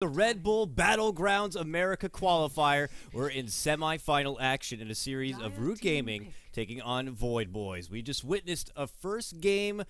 The Red Bull Battlegrounds America qualifier. We're in semifinal action in a series of Root Gaming taking on VoidBoys. We just witnessed a first game,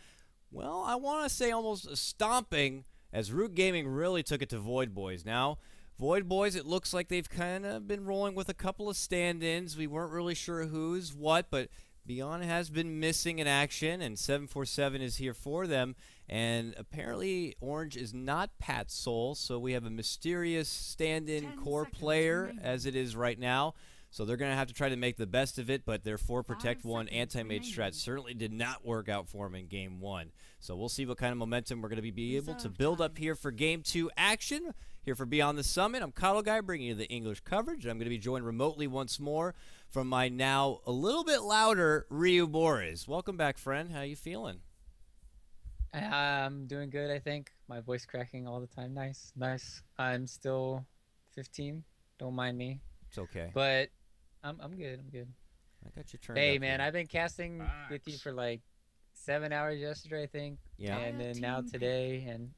well, I want to say almost a stomping, as Root Gaming really took it to VoidBoys. Now, VoidBoys, it looks like they've kind of been rolling with a couple of stand-ins. We weren't really sure who's what, but Beyond has been missing in action, and 747 is here for them. And apparently, Orange is not Pat's soul, so we have a mysterious stand-in core player remaining, as it is right now. So they're going to have to try to make the best of it, but their 4 Protect 1 anti-mage strat certainly did not work out for them in Game 1. So we'll see what kind of momentum we're going to be able to build up here for Game 2 action. Here for Beyond the Summit, I'm KotLGuy bringing you the English coverage. I'm going to be joined remotely once more from my now a little bit louder Ryu Boris. Welcome back, friend. How you feeling? I'm doing good, I think. My voice cracking all the time. Nice, nice. I'm still 15. Don't mind me. It's okay. But I'm good. I'm good. I got you turned Hey, up man, here. I've been casting with you for like 7 hours yesterday, I think. Yeah. And then now today, and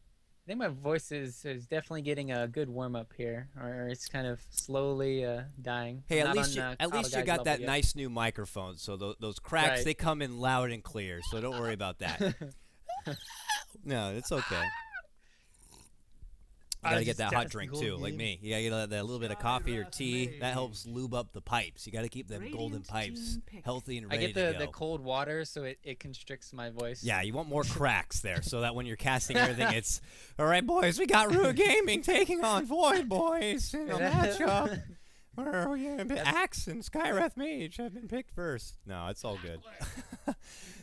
I think my voice is definitely getting a good warm up here, or it's kind of slowly dying. Hey, at least you got that yet. Nice new microphone, so those cracks, they come in loud and clear, so don't worry about that. No, it's okay. You gotta get that hot drink too, like me. You gotta get that little bit of coffee or tea. That helps lube up the pipes. You gotta keep them golden pipes healthy and ready to go. I get the cold water, so it constricts my voice. Yeah, you want more cracks there, so that when you're casting everything, it's all right, boys. We got Root Gaming taking on VoidBoys in a matchup. Where are we? Axe and Skywrath Mage have been picked first. No, it's all good.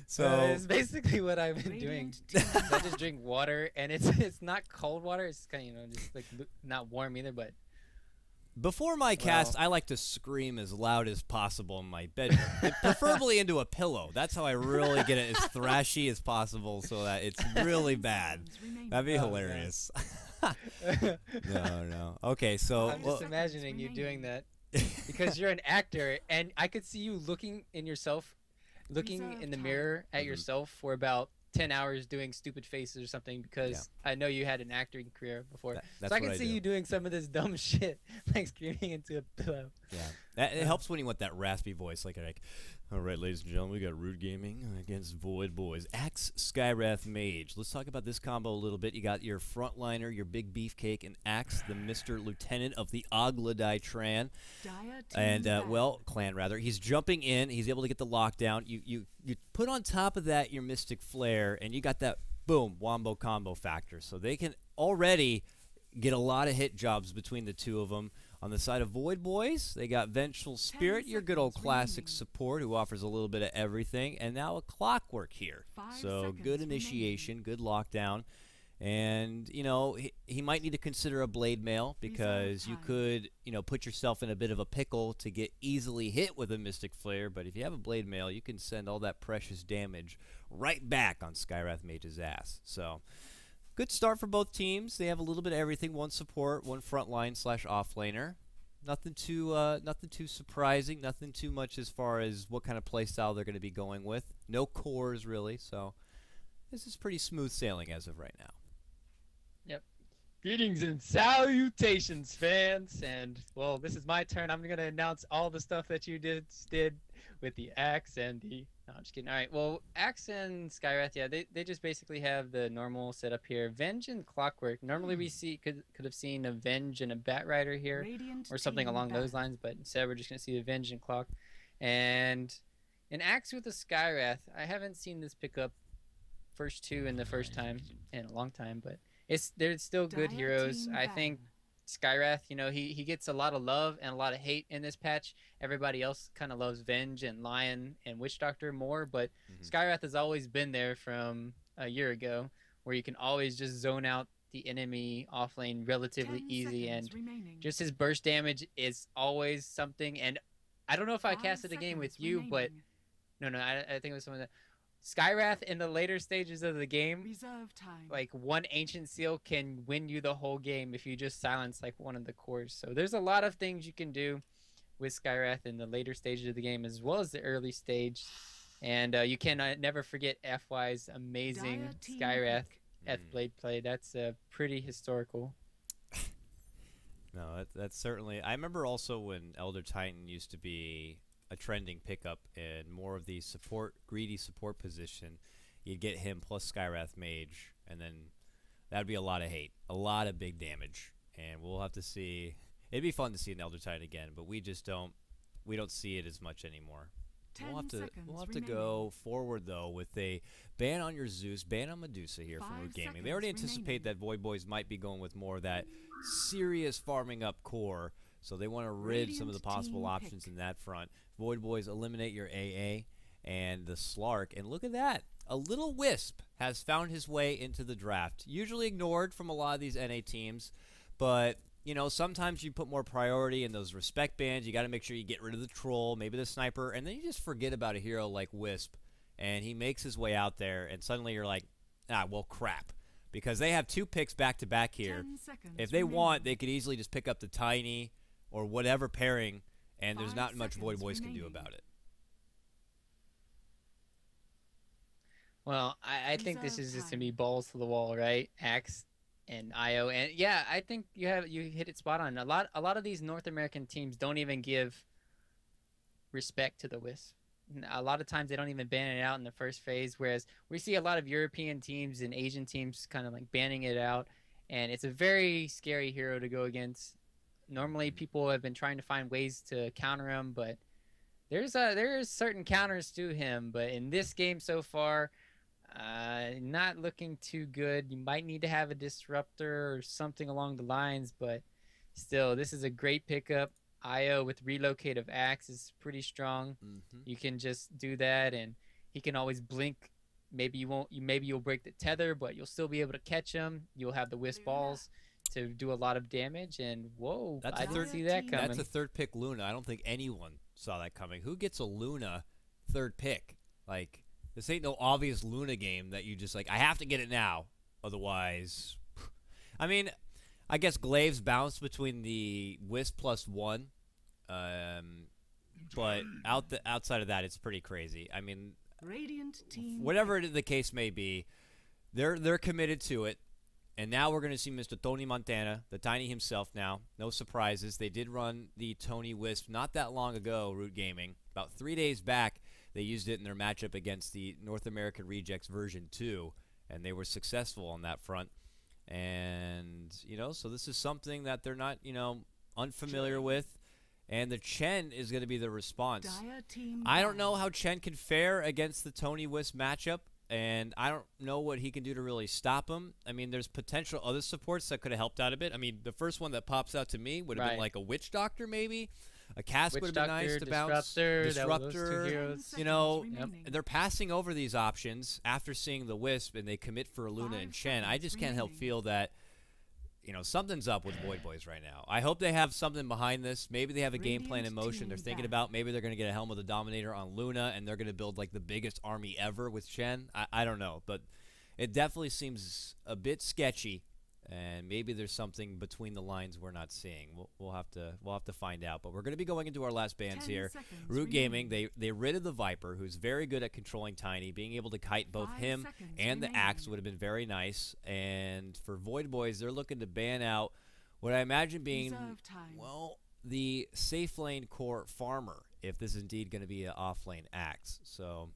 So it's basically what I've been doing. I just drink water, and it's not cold water. It's kind of just like not warm either. But before my cast, I like to scream as loud as possible in my bedroom, preferably into a pillow. That's how I really get it as thrashy as possible, so that it's really bad. That'd be hilarious. No. Okay, so I'm just imagining you doing that because you're an actor, and I could see you looking in the mirror at yourself for about 10 hours doing stupid faces or something, because I know you had an acting career before. So I can see you doing some of this dumb shit, like screaming into a pillow. Yeah, it helps when you want that raspy voice, like, all right, ladies and gentlemen, we got Root Gaming against VoidBoys. Axe, Skywrath Mage. Let's talk about this combo a little bit. You got your frontliner, your big beefcake, and Axe, the Mr. Lieutenant of the Ogladai Tran. And, clan, rather. He's jumping in. He's able to get the lockdown. You put on top of that your Mystic Flare, and you got that, boom, wombo combo factor. So they can already get a lot of hit jobs between the two of them. On the side of VoidBoys, they got Vengeful Spirit, your good old classic support who offers a little bit of everything, and now a Clockwork here. So good initiation, good lockdown. And, you know, he might need to consider a Blade Mail, because you could, you know, put yourself in a bit of a pickle to get easily hit with a Mystic Flare. But if you have a Blade Mail, you can send all that precious damage right back on Skywrath Mage's ass. So good start for both teams. They have a little bit of everything: one support, one frontline / offlaner. Nothing too surprising. Nothing too much as far as what kind of playstyle they're going to be going with. No cores really. So this is pretty smooth sailing as of right now. Yep. Greetings and salutations, fans. And well, this is my turn. I'm going to announce all the stuff that you did with the Axe and the... No, I'm just kidding. All right. Well, Axe and Skywrath, yeah, they just basically have the normal setup here. Venge and Clockwork. Normally we could have seen a Venge and a Bat Rider here, or something along those lines, but instead we're just going to see the Venge and Clock. And an Axe with a Skywrath. I haven't seen this pick up first two in the first time in a long time, but they're still good heroes. I think Skywrath, you know, he gets a lot of love and a lot of hate in this patch. Everybody else kind of loves Venge and Lion and Witch Doctor more, but Skywrath has always been there from a year ago, where you can always just zone out the enemy off lane relatively easy, and just his burst damage is always something. And I don't know if I casted a game with you, but no, I think it was someone that... Skywrath in the later stages of the game, like one Ancient Seal can win you the whole game if you just silence like one of the cores. So there's a lot of things you can do with Skywrath in the later stages of the game as well as the early stage. And you can never forget FY's amazing Skywrath Blade play. That's pretty historical. No, that's certainly. I remember also when Elder Titan used to be a trending pickup in more of the support, greedy support position. You'd get him plus Skywrath Mage, and then that'd be a lot of hate, a lot of big damage, and we'll have to see. It'd be fun to see an Elder Titan again, but we just don't. We don't see it as much anymore. We'll have to go forward though with a ban on your Zeus, ban on Medusa here from Root Gaming. They already anticipate that VoidBoys might be going with more of that serious farming up core, so they want to rid some of the possible options in that front. VoidBoys eliminate your AA and the Slark, and look at that. A little Wisp has found his way into the draft. Usually ignored from a lot of these NA teams, but you know, sometimes you put more priority in those respect bans. You got to make sure you get rid of the troll, maybe the sniper, and then you just forget about a hero like Wisp, and he makes his way out there, and suddenly you're like, well, crap. Because they have 2 picks back-to-back here. If they want, they could easily just pick up the Tiny or whatever pairing, and there's not much VoidBoys can do about it. Well, I think this is just going to be balls to the wall, right? Axe and IO, and yeah, I think you hit it spot on. A lot of these North American teams don't even give respect to the Wisp. A lot of times they don't even ban it out in the first phase, whereas we see a lot of European teams and Asian teams kind of like banning it out, and it's a very scary hero to go against. Normally people have been trying to find ways to counter him, but there's certain counters to him, but in this game so far, not looking too good. You might need to have a disruptor or something along the lines, but still, this is a great pickup. IO with relocate of Axe is pretty strong. You can just do that, and he can always blink. Maybe you'll break the tether, but you'll still be able to catch him. You'll have the Wisp balls to do a lot of damage, and whoa, I didn't see that coming. That's a 3rd pick Luna. I don't think anyone saw that coming. Who gets a Luna 3rd pick? Like, this ain't no obvious Luna game that you just like, I have to get it now. Otherwise, I mean, I guess Glaive's bounced between the Wisp +1. But outside of that, it's pretty crazy. I mean, whatever the case may be, they're committed to it. And now we're going to see Mr. Tony Montana, the Tiny himself now. No surprises. They did run the Tony Wisp not that long ago, Root Gaming. About 3 days back, they used it in their matchup against the North American Rejects version 2, and they were successful on that front. And, you know, so this is something that they're not, you know, unfamiliar with. And the Chen is going to be the response. I don't know how Chen can fare against the Tony Wisp matchup, and I don't know what he can do to really stop him. I mean, there's potential other supports that could have helped out a bit. I mean, the first one that pops out to me would have been like a Witch Doctor, maybe. A Cask would have been nice to bounce. Disruptor, you know, they're passing over these options after seeing the Wisp, and they commit for Luna and Chen. I just can't help feel that, you know, something's up with VoidBoys right now. I hope they have something behind this. Maybe they have a game plan in motion they're thinking about. Maybe they're going to get a Helm of the Dominator on Luna, and they're going to build, like, the biggest army ever with Chen. I don't know, but it definitely seems a bit sketchy. And maybe there's something between the lines we're not seeing. We'll have to find out. But we're going to be going into our last bans here. Root Gaming, they rid of the Viper, who's very good at controlling Tiny. Being able to kite both him and the Axe would have been very nice. And for VoidBoys, they're looking to ban out what I imagine being, well, the safe lane core farmer, if this is indeed going to be an off-lane Axe. So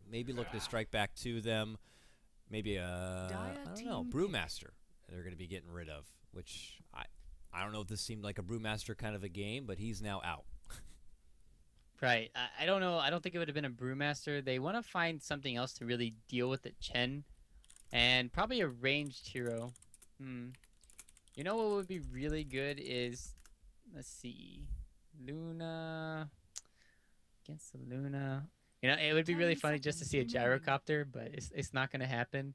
maybe look to strike back to them. Maybe I don't know, Brewmaster. They're going to be getting rid of, which I don't know if this seemed like a Brewmaster kind of a game, but he's now out. Right. I don't know. I don't think it would have been a Brewmaster. They want to find something else to really deal with the Chen, and probably a ranged hero. You know what would be really good is, let's see, Luna against the Luna. You know, it would be really funny just to see a gyrocopter, but it's not going to happen.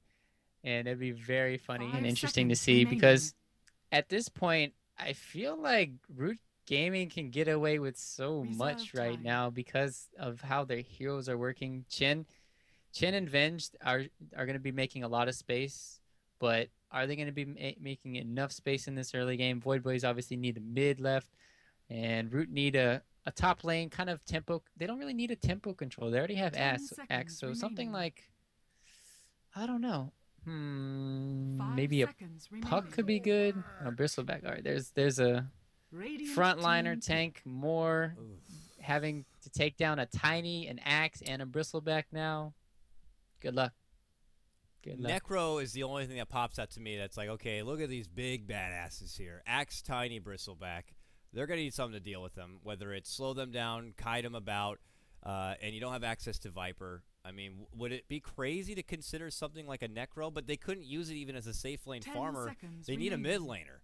And it'd be very funny and interesting to see, because at this point, I feel like Root Gaming can get away with so much right now because of how their heroes are working. Chen and Venged are going to be making a lot of space, but are they going to be making enough space in this early game? VoidBoys obviously need a mid left, and Root need a top lane kind of tempo. They don't really need a tempo control. They already have Axe, so something like, I don't know. Maybe a puck could be good. A bristleback. All right, there's a frontliner tank more. Having to take down a tiny, an axe, and a bristleback now. Good luck. Good luck. Necro is the only thing that pops out to me that's like, okay, look at these big badasses here. Axe, tiny, bristleback. They're going to need something to deal with them, whether it's slow them down, kite them about, and you don't have access to Viper. I mean, would it be crazy to consider something like a Necro? But they couldn't use it even as a safe lane farmer. They need a mid laner.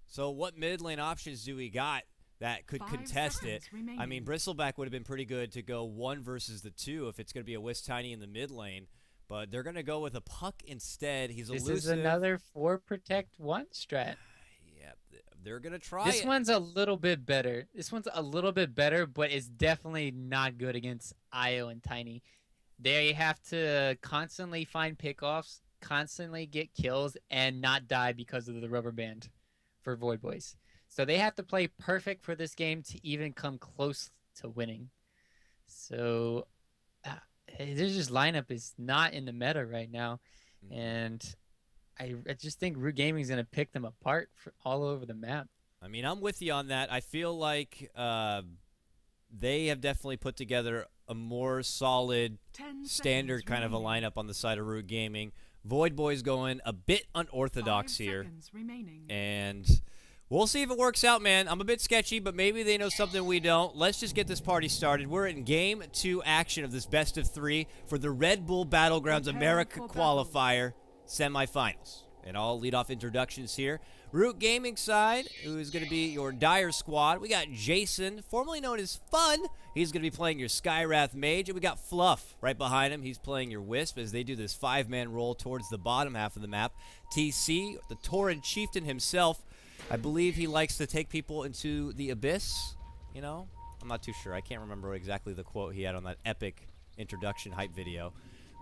So what mid lane options do we got that could contest it? I mean, Bristleback would have been pretty good to go 1 versus the 2 if it's going to be a Wisp Tiny in the mid lane. But they're going to go with a Puck instead. He's elusive. This is another 4 protect 1 strat. Yeah, they're going to try This one's a little bit better. This one's a little bit better, but it's definitely not good against Io and Tiny. They have to constantly find pickoffs, constantly get kills, and not die because of the rubber band for VoidBoys. So they have to play perfect for this game to even come close to winning. So there's just lineup is not in the meta right now. And I just think Root Gaming is going to pick them apart all over the map. I mean, I'm with you on that. I feel like they have definitely put together a more solid, standard kind of a lineup on the side of Root Gaming. VoidBoys going a bit unorthodox here. And we'll see if it works out, man. I'm a bit sketchy, but maybe they know something we don't. Let's just get this party started. We're in Game 2 action of this best of 3 for the Red Bull Battlegrounds America Qualifier semifinals. And I'll lead off introductions here. Root Gaming side, who is going to be your Dire squad. We got Jason, formerly known as Fun. He's going to be playing your Skywrath Mage. And we got Fluff right behind him. He's playing your Wisp as they do this 5-man roll towards the bottom half of the map. TC, the Tauren Chieftain himself. I believe he likes to take people into the abyss, you know? I'm not too sure. I can't remember exactly the quote he had on that epic introduction hype video.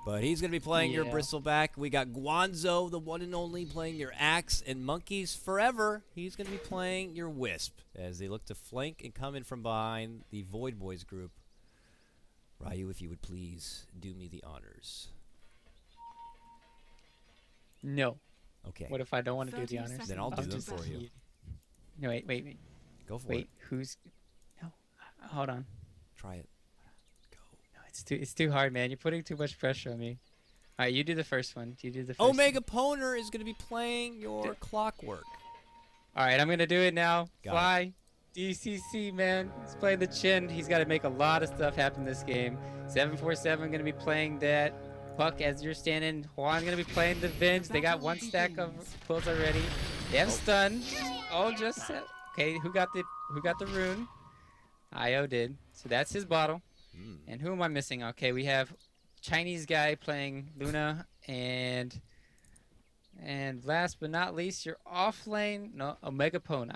But he's going to be playing your Bristleback. We got Guanzo, the one and only, playing your Axe. And Monkeys Forever, he's going to be playing your Wisp as they look to flank and come in from behind the VoidBoys group. Ryu, if you would please do me the honors. No. Okay. What if I don't want to do the honors? Then I'll do them for you. No, wait. Go for it. Wait, who's... No, hold on. Try it. It's too hard, man. You're putting too much pressure on me. All right, you do the first one. You do the first Omega Poner is going to be playing your Clockwork. All right, I'm going to do it now. Fly. DCC, man. He's playing the Chin. He's got to make a lot of stuff happen this game. 747 going to be playing that. Puck, as you're standing. Juan going to be playing the Venge. They got 1 stack of pulls already. They have stun. Oh, just set. Okay, who got the rune? Io did. So that's his bottle. And who am I missing? Okay, we have Chinese guy playing Luna, and last but not least, your off lane. No, Omega Pone.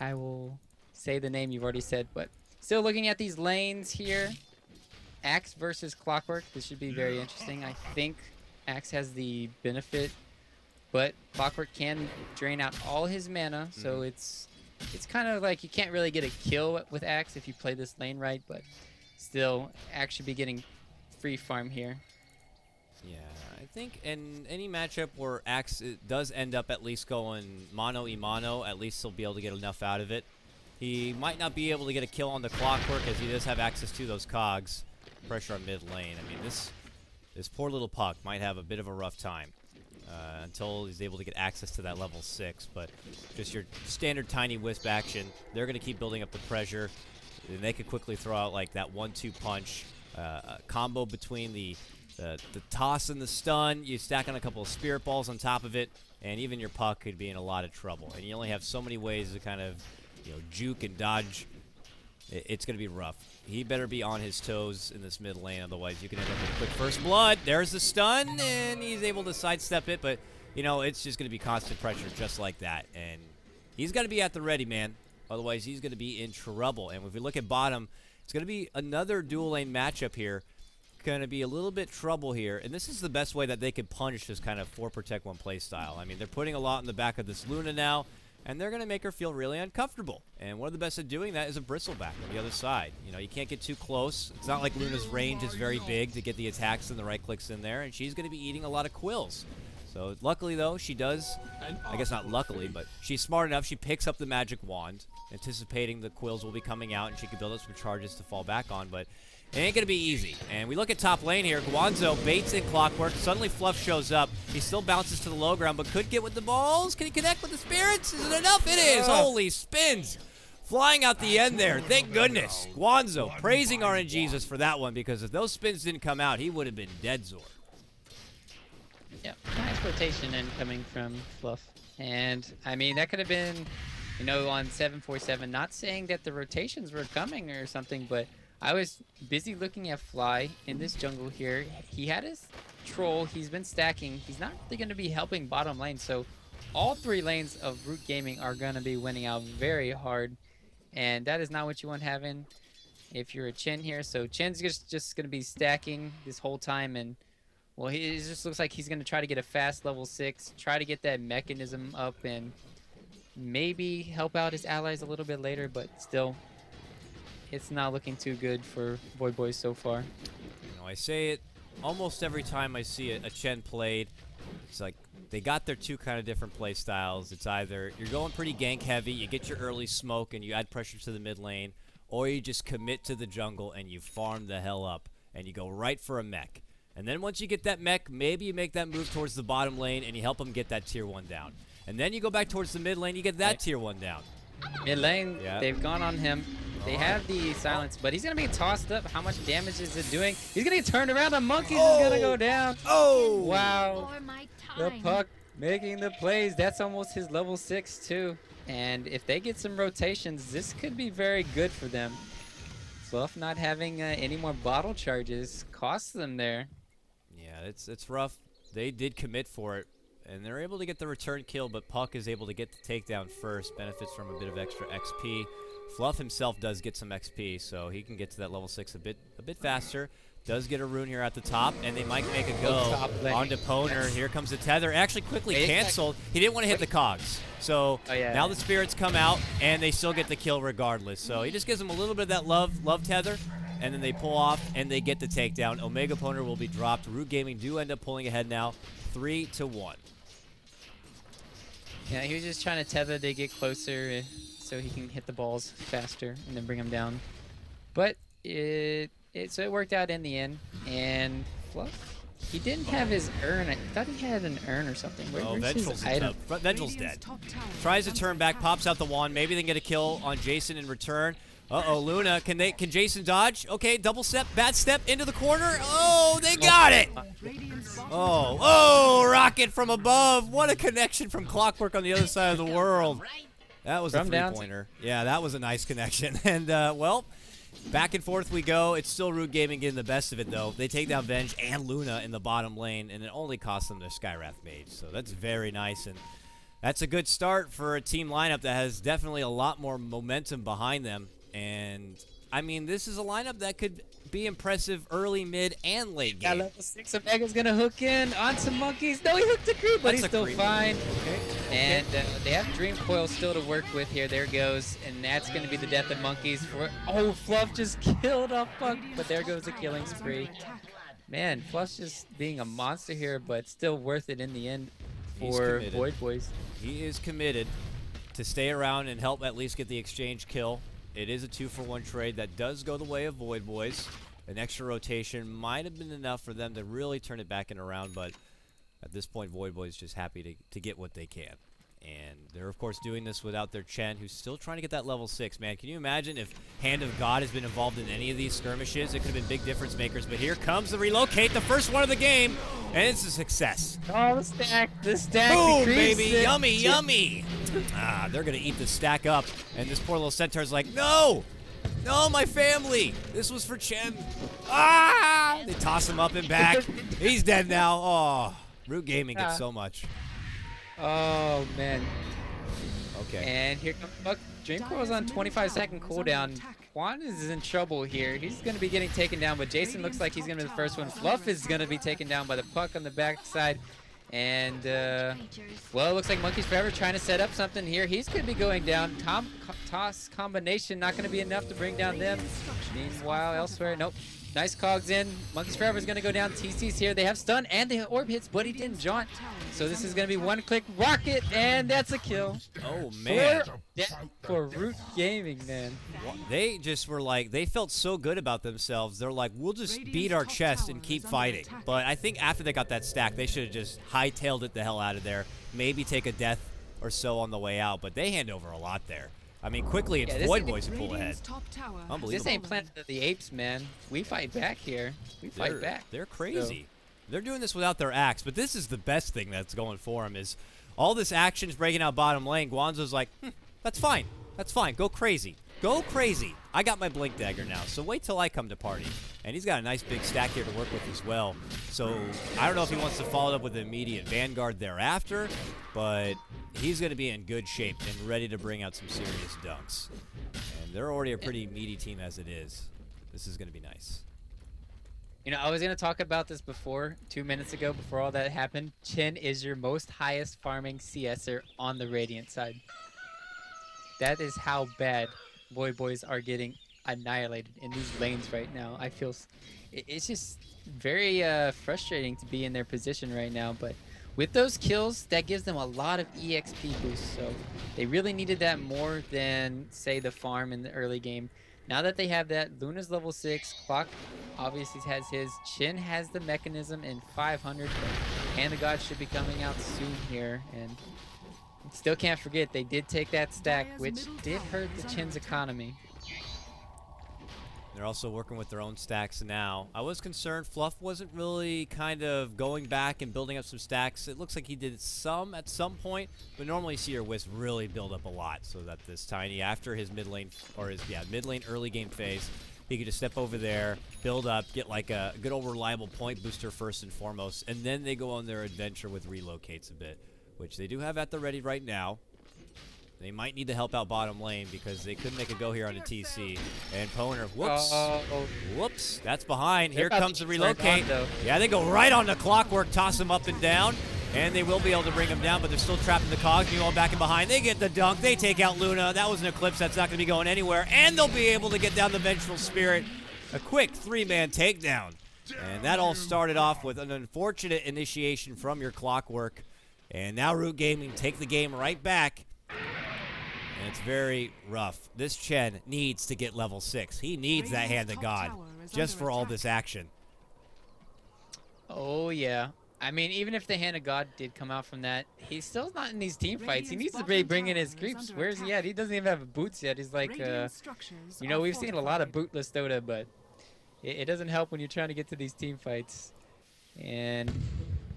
I will say the name you've already said, but still looking at these lanes here. Axe versus Clockwork. This should be very interesting. I think Axe has the benefit, but Clockwork can drain out all his mana, so it's kind of like you can't really get a kill with Axe if you play this lane right, but still, Axe should be getting free farm here. Yeah, I think in any matchup where Axe does end up at least going mono-e-mono, at least he'll be able to get enough out of it. He might not be able to get a kill on the Clockwork as he does have access to those cogs. Pressure on mid lane. I mean, this poor little Puck might have a bit of a rough time. Until he's able to get access to that level 6. But just your standard tiny Wisp action, they're going to keep building up the pressure. And they could quickly throw out like that 1-2 punch. A combo between the toss and the stun. You stack on a couple of spirit balls on top of it. And even your Puck could be in a lot of trouble. And you only have so many ways to kind of juke and dodge. It's going to be rough. He better be on his toes in this mid lane, otherwise you can end up with a quick first blood. There's the stun, and he's able to sidestep it, but, it's just going to be constant pressure just like that. And he's got to be at the ready, man. Otherwise, he's going to be in trouble. And if we look at bottom, it's going to be another dual lane matchup here. Going to be a little bit trouble here. And this is the best way that they can punish this kind of 4 protect 1 play style. I mean, they're putting a lot in the back of this Luna now. and they're going to make her feel really uncomfortable. And one of the best at doing that is a bristleback on the other side. You know, you can't get too close. It's not like Luna's range is very big to get the attacks and the right clicks in there, and she's going to be eating a lot of quills. So luckily, though, she does, I guess not luckily, but she's smart enough. She picks up the magic wand, anticipating the quills will be coming out, and she can build up some charges to fall back on, but it ain't going to be easy. And we look at top lane here. Guanzo baits in Clockwork. Suddenly Fluff shows up. He still bounces to the low ground, but could get with the balls. Can he connect with the spirits? Is it enough? It is. Holy spins. Flying out the end there. Thank goodness. Guanzo praising RNGesus for that one, because if those spins didn't come out, he would have been dead Zor. Yeah, nice rotation incoming from Fluff. And, I mean, that could have been, you know, on 747. Not saying that the rotations were coming or something, but I was busy looking at Fly in this jungle here. He had his troll. He's been stacking. He's not really going to be helping bottom lane. So all 3 lanes of Root Gaming are going to be winning out very hard. And that is not what you want having if you're a Chen here. So Chen's just going to be stacking this whole time. And, well, he just looks like he's going to try to get a fast level 6. Try to get that mechanism up and maybe help out his allies a little bit later. But still, it's not looking too good for VoidBoys so far. You know, I say it almost every time I see a Chen played. It's like they got their 2 kind of different play styles. It's either you're going pretty gank heavy, you get your early smoke and you add pressure to the mid lane, or you just commit to the jungle and you farm the hell up and you go right for a mech. And then once you get that mech, maybe you make that move towards the bottom lane and you help them get that tier 1 down. And then you go back towards the mid lane, you get that tier 1 down. Mid lane, they've gone on him. They have the silence, but he's going to be tossed up. How much damage is it doing? He's going to get turned around. The Monkeys is going to go down. Oh! Wow. The Puck making the plays. That's almost his level 6, too. And if they get some rotations, this could be very good for them. Fluff not having any more bottle charges costs them there. Yeah, it's rough. They did commit for it, and they're able to get the return kill, but Puck is able to get the takedown first, benefits from a bit of extra XP. Fluff himself does get some XP, so he can get to that level 6 a bit faster. Does get a rune here at the top, and they might make a go onto Poner. Here comes the tether. Actually quickly canceled. He didn't want to hit the cogs. So now the spirits come out, and they still get the kill regardless. So he just gives them a little bit of that love tether, and then they pull off, and they get the takedown. Omega Poner will be dropped. Root Gaming do end up pulling ahead now, 3-1. Yeah, he was just trying to tether to get closer so he can hit the balls faster and then bring them down. But so it worked out in the end. And Fluff, he didn't have his urn. I thought he had an urn or something. Where's his item? Ventral's dead. Tries to turn back, pops out the wand. Maybe they can get a kill on Jason in return. Uh-oh, Luna. Can Jason dodge? Okay, double step, bad step into the corner. Oh, they got it! Oh, rocket from above. What a connection from Clockwork on the other side of the world. That was a 3-pointer. Yeah, that was a nice connection. And, well, back and forth we go. It's still Root Gaming getting the best of it, though. They take down Venge and Luna in the bottom lane, and it only costs them their Skywrath Mage. So that's very nice, and that's a good start for a team lineup that has definitely a lot more momentum behind them. And, I mean, this is a lineup that could be impressive early, mid, and late game. Level 6 Omega's going to hook in on some Monkeys. No, he hooked a creep, but he's still fine. Okay. And they have Dream Coil still to work with here. There goes. And that's going to be the death of Monkeys. Oh, Fluff just killed a Puck, but there goes the killing spree. Man, Fluff's just being a monster here, but still worth it in the end for VoidBoys. He is committed to stay around and help at least get the exchange kill. It is a 2-for-1 trade that does go the way of VoidBoys. An extra rotation might have been enough for them to really turn it back and around, but at this point, VoidBoys just happy to get what they can. And they're, of course, doing this without their Chen, who's still trying to get that level 6. Man, can you imagine if Hand of God has been involved in any of these skirmishes? It could have been big difference makers, but here comes the relocate, the first one of the game, and it's a success. Oh, the stack. Boom, baby, yummy, yummy. They're going to eat the stack up, and this poor little centaur's like, no, my family. This was for Chen. They toss him up and back. He's dead now. Oh, Root Gaming gets so much. Oh, man. Okay. And here comes Puck. Dream Coil's on 25-second cooldown. Juan is in trouble here. He's going to be getting taken down, but Jason looks like he's going to be the first one. Fluff is going to be taken down by the Puck on the backside. And, well, it looks like Monkeys Forever trying to set up something here. He's going to be going down. Toss combination not going to be enough to bring down them. Meanwhile, elsewhere, nope. Nice cogs in. Monkeys Forever is going to go down. TC's here. They have stun and the orb hits, but he didn't jaunt. So this is going to be one-click rocket, and that's a kill. Oh, man. For Root Gaming, man. They just were like, they felt so good about themselves. They're like, we'll just beat our chest and keep fighting. But I think after they got that stack, they should have just hightailed it the hell out of there. Maybe take a death or so on the way out. But they hand over a lot there. I mean, quickly, it's VoidBoys who pull ahead. Unbelievable. This ain't Planet of the Apes, man. We fight back here. We fight back. They're crazy. So. They're doing this without their axe, but this is the best thing that's going for them is all this action's breaking out bottom lane. Guanzo's like, that's fine. That's fine. Go crazy. Go crazy. I got my Blink Dagger now, so wait till I come to party. And he's got a nice big stack here to work with as well. So I don't know if he wants to follow it up with an immediate Vanguard thereafter, but he's going to be in good shape and ready to bring out some serious dunks. And they're already a pretty meaty team as it is. This is going to be nice. You know, I was going to talk about this before, 2 minutes ago, before all that happened. Chen is your most highest farming CSer on the Radiant side. That is how bad VoidBoys are getting annihilated in these lanes right now. I feel it's just very frustrating to be in their position right now, but with those kills, that gives them a lot of EXP boost, so they really needed that more than, say, the farm in the early game. Now that they have that, Luna's level 6, Clock obviously has his, Chen has the mechanism in 500, but Hand of God should be coming out soon here, and still can't forget they did take that stack, which did hurt the Chen's economy. They're also working with their own stacks now. I was concerned Fluff wasn't really kind of going back and building up some stacks. It looks like he did some at some point, but normally you see your Wisp really build up a lot so that this Tiny, after his mid lane, or his, mid lane early game phase, he could just step over there, build up, get like a good old reliable point booster first and foremost, and then they go on their adventure with relocates a bit, which they do have at the ready right now. They might need to help out bottom lane because they couldn't make a go here on a TC. And Poner, whoops. Whoops, that's behind. Here comes the relocate. Yeah, they go right on the clockwork, toss him up and down. And they will be able to bring him down, but they're still trapped in the cogs. Meanwhile, back and behind, they get the dunk. They take out Luna. That was an Eclipse that's not going to be going anywhere. And they'll be able to get down the Vengeful Spirit. A quick three-man takedown. And that all started off with an unfortunate initiation from your clockwork. And now Root Gaming take the game right back. And it's very rough. This Chen needs to get level 6. He needs that Hand of God just for all this action. Oh, yeah. I mean, even if the Hand of God did come out from that, he's still not in these team fights. He needs to be bringing his creeps. Where's he at? He doesn't even have boots yet. He's like, you know, we've seen a lot of bootless Dota, but it doesn't help when you're trying to get to these team fights. And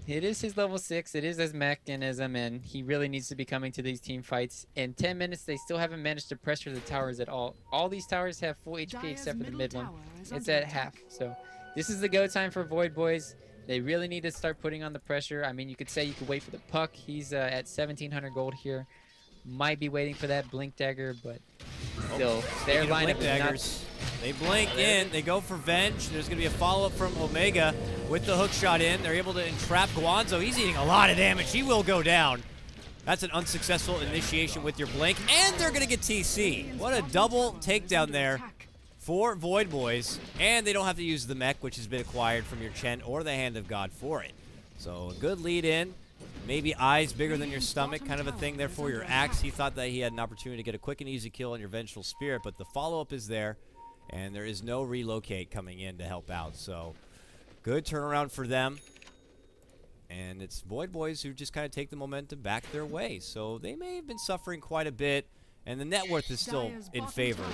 it is his level 6. It is his mechanism, and he really needs to be coming to these team fights. In 10 minutes, they still haven't managed to pressure the towers at all. All these towers have full HP except for the mid one. It's at half. So this is the go time for VoidBoys. They really need to start putting on the pressure. I mean, you could say you could wait for the puck. He's at 1,700 gold here. Might be waiting for that Blink Dagger, but still, their lineup is not... They blink in. They go for Venge. There's going to be a follow-up from Omega with the hook shot in. They're able to entrap Guanzo. He's eating a lot of damage. He will go down. That's an unsuccessful initiation with your Blink, and they're going to get TC. What a double takedown there for VoidBoys, and they don't have to use the mech, which has been acquired from your Chen or the Hand of God for it. So a good lead in. Maybe eyes bigger than your stomach, kind of a thing there for your axe. He thought that he had an opportunity to get a quick and easy kill on your Vengeful Spirit, but the follow-up is there, and there is no relocate coming in to help out. So good turnaround for them. And it's VoidBoys who just kind of take the momentum back their way. So they may have been suffering quite a bit. And the net worth is still in favor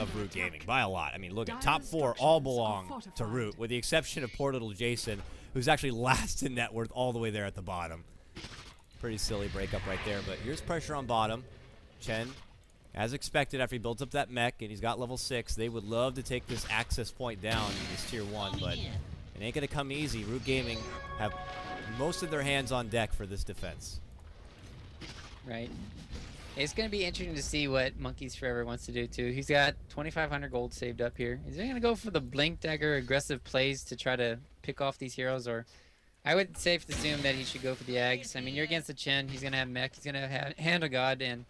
of Root Gaming by a lot. I mean, look at top 4 all belong to Root, with the exception of poor little Jason, who's actually last in net worth all the way there at the bottom. Pretty silly breakup right there. But here's pressure on bottom. Chen, as expected, after he builds up that mech and he's got level 6, they would love to take this access point down in this tier 1, but it ain't going to come easy. Root Gaming have most of their hands on deck for this defense. Right. It's going to be interesting to see what Monkeys Forever wants to do, too. He's got 2,500 gold saved up here. Is he going to go for the Blink Dagger aggressive plays to try to pick off these heroes, or I would safe to assume that he should go for the Ags. I mean, you're against the Chen. He's going to have mech. He's going to have Hand of God. And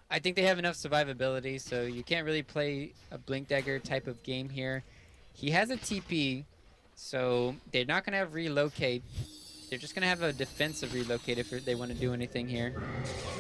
I think they have enough survivability, so you can't really play a Blink Dagger type of game here. He has a TP, so they're not going to have relocate. They're just going to have a defensive relocate if they want to do anything here.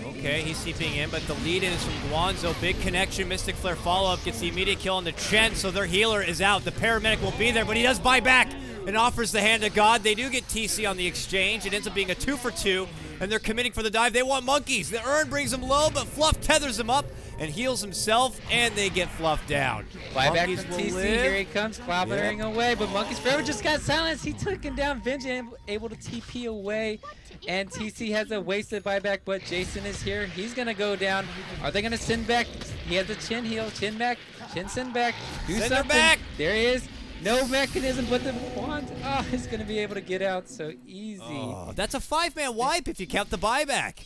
Okay, he's TPing in, but the lead-in is from Guanzo. Big connection. Mystic Flare follow-up gets the immediate kill on the Chen, so their healer is out. The paramedic will be there, but he does buy back and offers the Hand of God. They do get TC on the exchange. It ends up being a 2-for-2, and they're committing for the dive. They want monkeys. The Urn brings them low, but Fluff tethers him up and heals himself, and they get Fluff down. Buyback from TC. Here he comes, clobbering away, but Monkeys Forever just got silenced. He took him down. Vengeance able to TP away, and TC has a wasted buyback, but Jason is here. He's going to go down. Are they going to send back? He has a Chin heal. Chin back. Chin send back. Do send something. Her back. There he is. No mechanism, but the wand is going to be able to get out so easy. Oh, that's a 5-man wipe if you count the buyback.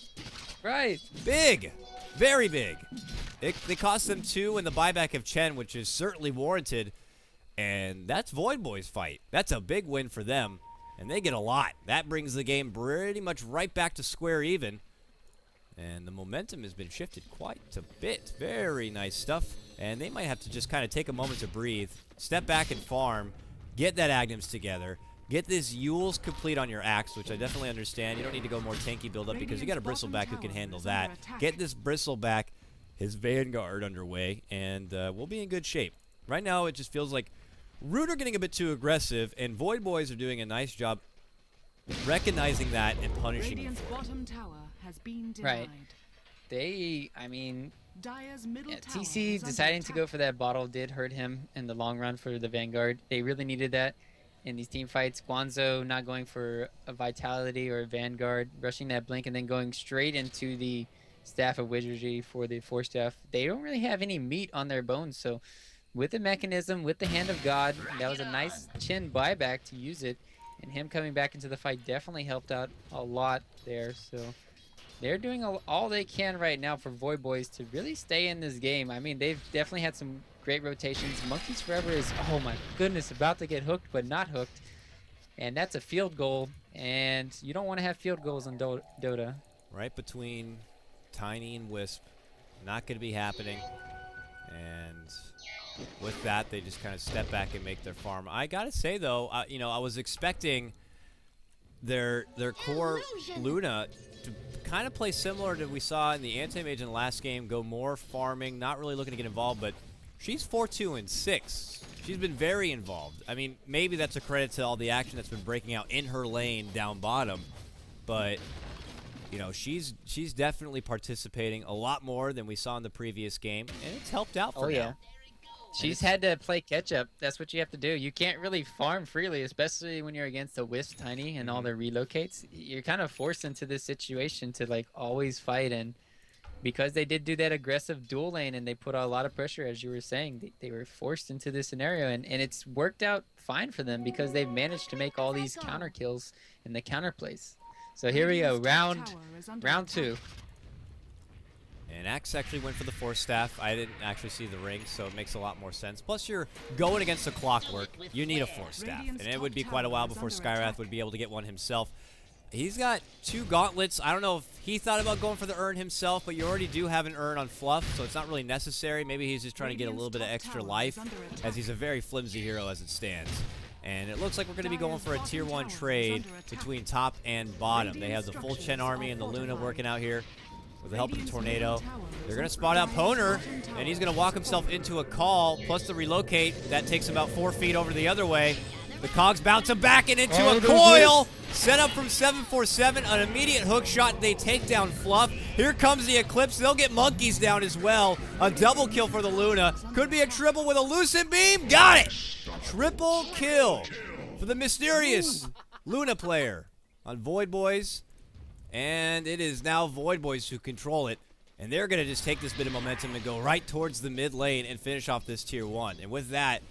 Right. Big. Very big. They cost them 2 in the buyback of Chen, which is certainly warranted. And that's VoidBoys' fight. That's a big win for them. And they get a lot. That brings the game pretty much right back to square even. And the momentum has been shifted quite a bit. Very nice stuff. And they might have to just kind of take a moment to breathe, step back and farm, get that Agnes together, get this Yules complete on your Axe, which I definitely understand. You don't need to go more tanky build up because you got a Bristleback who can handle that. Get this Bristleback, his Vanguard underway, and we'll be in good shape. Right now, it just feels like Root are getting a bit too aggressive, and VoidBoys are doing a nice job recognizing that and punishing them for it. Right. I mean, TC deciding to go for that bottle did hurt him in the long run for the Vanguard. They really needed that in these team fights. Guanzo not going for a Vitality or a Vanguard, rushing that Blink and then going straight into the Staff of Wizardry for the Force Staff. They don't really have any meat on their bones, so with the mechanism, with the Hand of God, that was a nice Chin buyback to use it, and him coming back into the fight definitely helped out a lot there. So they're doing all they can right now for VoidBoys to really stay in this game. I mean, they've definitely had some great rotations. Monkeys Forever is, oh my goodness, about to get hooked, but not hooked. And that's a field goal, and you don't want to have field goals in Dota. Right between Tiny and Wisp. Not going to be happening. And with that, they just kind of step back and make their farm. I got to say, though, you know, I was expecting their core Luna to kind of play similar to we saw in the Anti-Mage in the last game, go more farming, not really looking to get involved, but she's 4-2 and 6. She's been very involved. I mean, maybe that's a credit to all the action that's been breaking out in her lane down bottom, but you know, she's definitely participating a lot more than we saw in the previous game, and it's helped out for now. She's had to play catch-up. That's what you have to do. You can't really farm freely, especially when you're against the Wisp Tiny and all their relocates. You're kind of forced into this situation to, like, always fight. And because they did do that aggressive dual lane and they put a lot of pressure, as you were saying, they were forced into this scenario. And it's worked out fine for them because they've managed to make all these counter kills in the counter plays. So here we go, round 2. And Axe actually went for the Force Staff. I didn't actually see the ring, so it makes a lot more sense. Plus, you're going against the Clockwork. You need a Force Staff. And it would be quite a while before Skywrath would be able to get one himself. He's got 2 gauntlets. I don't know if he thought about going for the Urn himself, but you already do have an Urn on Fluff, so it's not really necessary. Maybe he's just trying to get a little bit of extra life, as he's a very flimsy hero as it stands. And it looks like we're going to be going for a Tier 1 trade between top and bottom. They have the full Chen army and the Luna working out here with the help of the Tornado. They're going to spot out Poner, and he's going to walk himself into a call, plus the relocate. That takes him about 4 feet over the other way. The Cogs bounce him back and into a coil. Set up from 747, an immediate hook shot. They take down Fluff. Here comes the Eclipse. They'll get Monkeys down as well. A double kill for the Luna. Could be a triple with a Lucid Beam. Got it! Triple kill for the mysterious Luna player on VoidBoys. And it is now VoidBoys who control it. And they're going to just take this bit of momentum and go right towards the mid lane and finish off this Tier 1. And with that,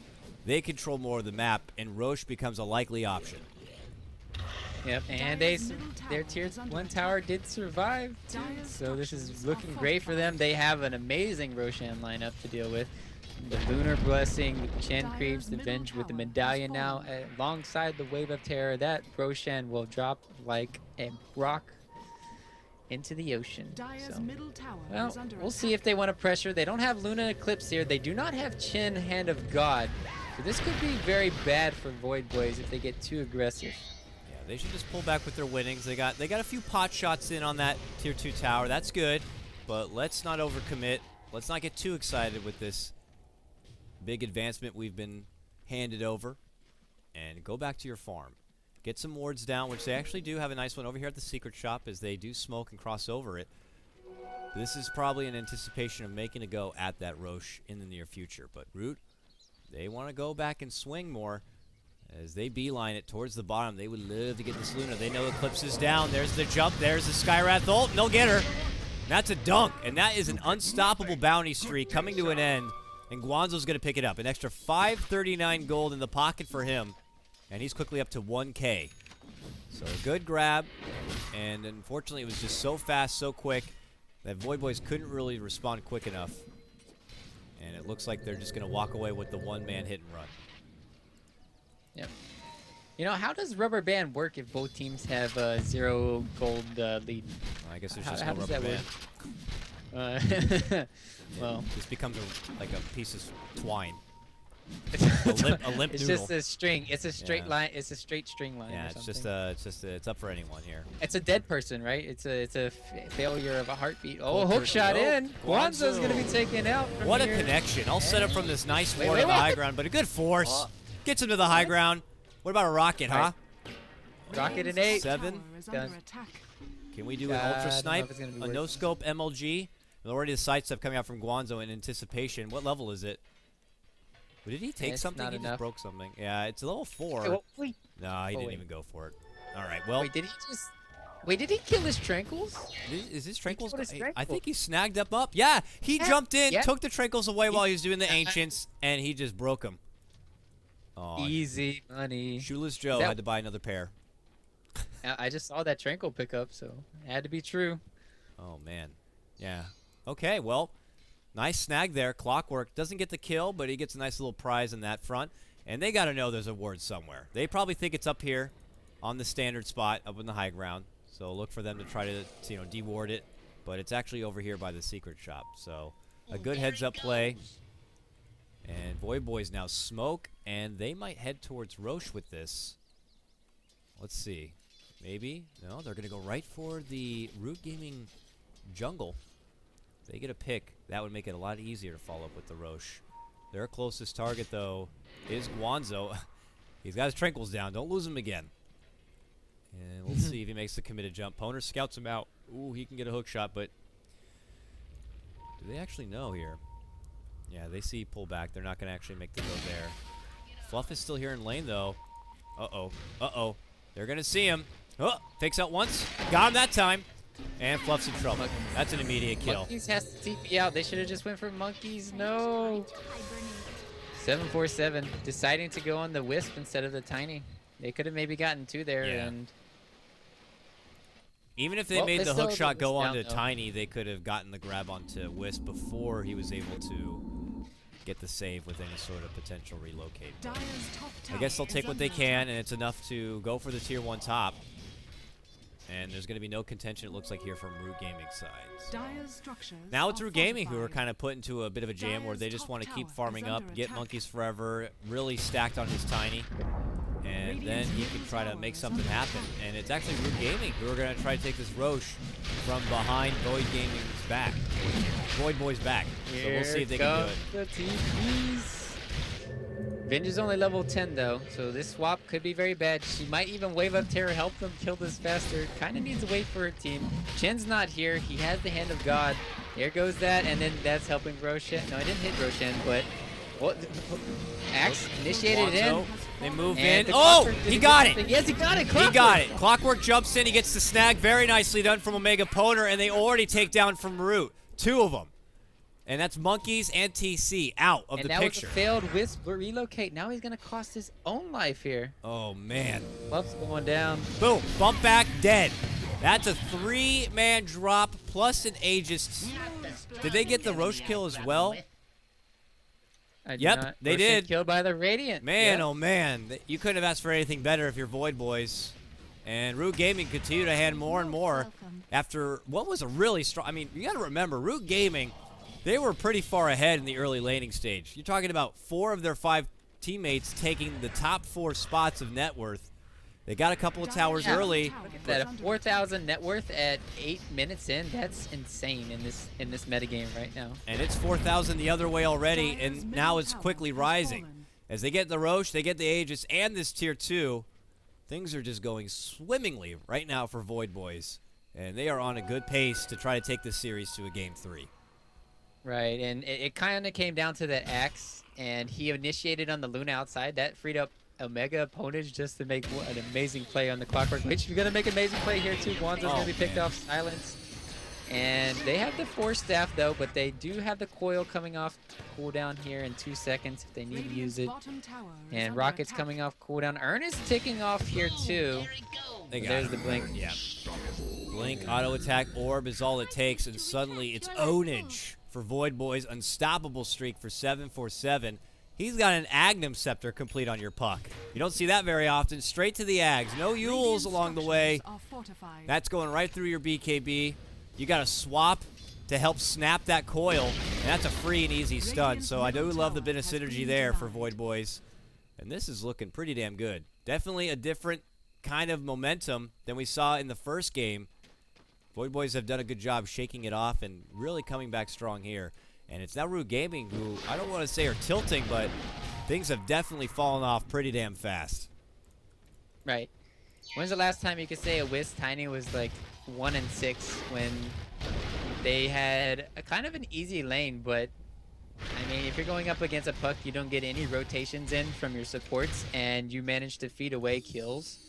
they control more of the map, and Roche becomes a likely option. Yep, and their tier 1 tower did survive too, so this is looking great for them. They have an amazing Roshan lineup to deal with. The Lunar Blessing, Chen creeps, the Venge with the Medallion now, alongside the Wave of Terror. That Roshan will drop like a rock into the ocean. So, well, we'll see if they want to pressure. They don't have Luna Eclipse here. They do not have Chen Hand of God. So this could be very bad for VoidBoys if they get too aggressive. Yeah, they should just pull back with their winnings. They got a few pot shots in on that tier 2 tower. That's good, but let's not overcommit. Let's not get too excited with this big advancement we've been handed over. And go back to your farm. Get some wards down, which they actually do have a nice one over here at the secret shop as they do smoke and cross over it. This is probably in anticipation of making a go at that Roche in the near future. But Root, they want to go back and swing more as they beeline it towards the bottom. They would love to get this Luna. They know Eclipse is down. There's the jump. There's the Skywrath ult. And they'll get her. And that's a dunk. And that is an unstoppable bounty streak coming to an end. And Guanzo's going to pick it up. An extra 539 gold in the pocket for him. And he's quickly up to 1K. So a good grab. And unfortunately, it was just so fast, so quick, that VoidBoys couldn't really respond quick enough. And it looks like they're just going to walk away with the one-man hit and run. Yep. You know, how does Rubber Band work if both teams have a 0 gold lead? Well, I guess there's just no Rubber Band. Well, this becomes like a piece of twine. It's a limp it's noodle. just a string. It's a straight line. It's a straight string line. Yeah, or it's something. it's up for anyone here. It's a dead person, right? It's a failure of a heartbeat. Oh, hook shot in. Guanzo's gonna be taken out. From What here. a connection! All set up from this nice ward on the high ground, but a good force gets him to the high ground. What about a rocket, huh? Rocket and 8. 7. Done. Can we do an ultra snipe? A no scope MLG. Already the side step coming out from Guanzo in anticipation. What level is it? Did he take something? He just broke something. Yeah, it's level 4. Wait. No, he didn't even go for it. All right, well. Wait, did he just... Wait, did he kill his Tranquils? Is his Tranquils... I think he snagged up. Yeah, he jumped in, took the Tranquils away while he was doing the Ancients, and he just broke them. Oh, easy money. Shoeless Joe had to buy another pair. I just saw that Tranquil pick up, so it had to be true. Oh, man. Yeah. Okay, well... Nice snag there. Clockwork doesn't get the kill, but he gets a nice little prize in that front. And they got to know there's a ward somewhere. They probably think it's up here on the standard spot up in the high ground. So look for them to try to deward it. But it's actually over here by the secret shop. So a good heads-up play. And VoidBoys now smoke, and they might head towards Roche with this. Let's see. Maybe? No, they're going to go right for the Root Gaming jungle. They get a pick. That would make it a lot easier to follow up with the Roche. Their closest target, though, is Guanzo. He's got his Tranquils down. Don't lose him again. And we'll see if he makes the committed jump. Poner scouts him out. Ooh, he can get a hook shot, but do they actually know here? Yeah, they see pull back. They're not going to actually make the go there. Fluff is still here in lane, though. Uh-oh. Uh-oh. They're going to see him. Oh, fakes out once. Got him that time. And Fluff's in trouble. That's an immediate kill. Monkeys has to TP out. They should have just went for Monkeys. No. 747 deciding to go on the Wisp instead of the Tiny. They could have maybe gotten 2 there. Yeah. And even if they made the hook shot go onto Tiny, they could have gotten the grab onto Wisp before he was able to get the save with any sort of potential relocate. I guess they'll take what they can, and it's enough to go for the tier 1 top. And there's going to be no contention, it looks like, here from Root Gaming side. So. Now it's Root Gaming who are kind of put into a bit of a jam where they just want to keep farming up, get Monkeys forever, really stacked on his Tiny, and then he can try to make something happen. And it's actually Root Gaming who are going to try to take this Roche from behind Void Gaming's back, VoidBoys' back. So we'll see if they can do it. Venge is only level 10 though, so this swap could be very bad. She might even wave up Terror, help them kill this faster. Kind of needs to wait for her team. Chen's not here. He has the Hand of God. There goes that, and then that's helping Roshan. No, I didn't hit Roshan, but Axe initiated in. They move in. Oh, he got it. Yes, he got it. He got it. Clockwork jumps in. He gets the snag. Very nicely done from Omega Poner, and they already take down from Root. 2 of them. And that's Monkeys and TC out of the that picture. was a failed Wisp relocate. Now he's going to cost his own life here. Oh, man. Fluff's going down. Boom. Bump back, dead. That's a 3-man drop plus an Aegis. Did they get the Roche kill as well? Yep, they did. Killed by the Radiant. Man, oh man. You couldn't have asked for anything better if you're VoidBoys. And Root Gaming continue to hand more and more after what was a really strong... I mean, you got to remember, Root Gaming, they were pretty far ahead in the early laning stage. You're talking about 4 of their 5 teammates taking the top 4 spots of net worth. They got a couple of towers early. Look at that, a 4,000 net worth at 8 minutes in. That's insane in this metagame right now. And it's 4,000 the other way already, and now it's quickly rising. As they get the Roche, they get the Aegis, and this tier 2. Things are just going swimmingly right now for VoidBoys. And they are on a good pace to try to take this series to a game 3. Right, and it kind of came down to that Axe, and he initiated on the Luna outside. That freed up Omega opponents just to make an amazing play on the Clockwork Witch. You're going to make an amazing play here too. Wanzo's going to be picked off Silence. And they have the Force Staff though, but they do have the Coil coming off cooldown here in 2 seconds if they need to use it. And Rocket's coming off cooldown. Ern is ticking off here too. There's the Blink. Yeah. Blink, auto attack, orb is all it takes, and suddenly it's ownage for VoidBoys. Unstoppable streak for 747. He's got an Agnum Scepter complete on your puck. You don't see that very often. Straight to the Ags. No Yules along the way. That's going right through your BKB. You got to swap to help snap that coil, and that's a free and easy stun. So I do love the bit of synergy there for VoidBoys. And this is looking pretty damn good. Definitely a different kind of momentum than we saw in the first game. VoidBoys have done a good job shaking it off and really coming back strong here. And it's now Root Gaming who, I don't want to say are tilting, but things have definitely fallen off pretty damn fast. Right. When's the last time you could say a Wisp Tiny was like 1-6 when they had a kind of an easy lane, but I mean, if you're going up against a puck, you don't get any rotations in from your supports, and you manage to feed away kills.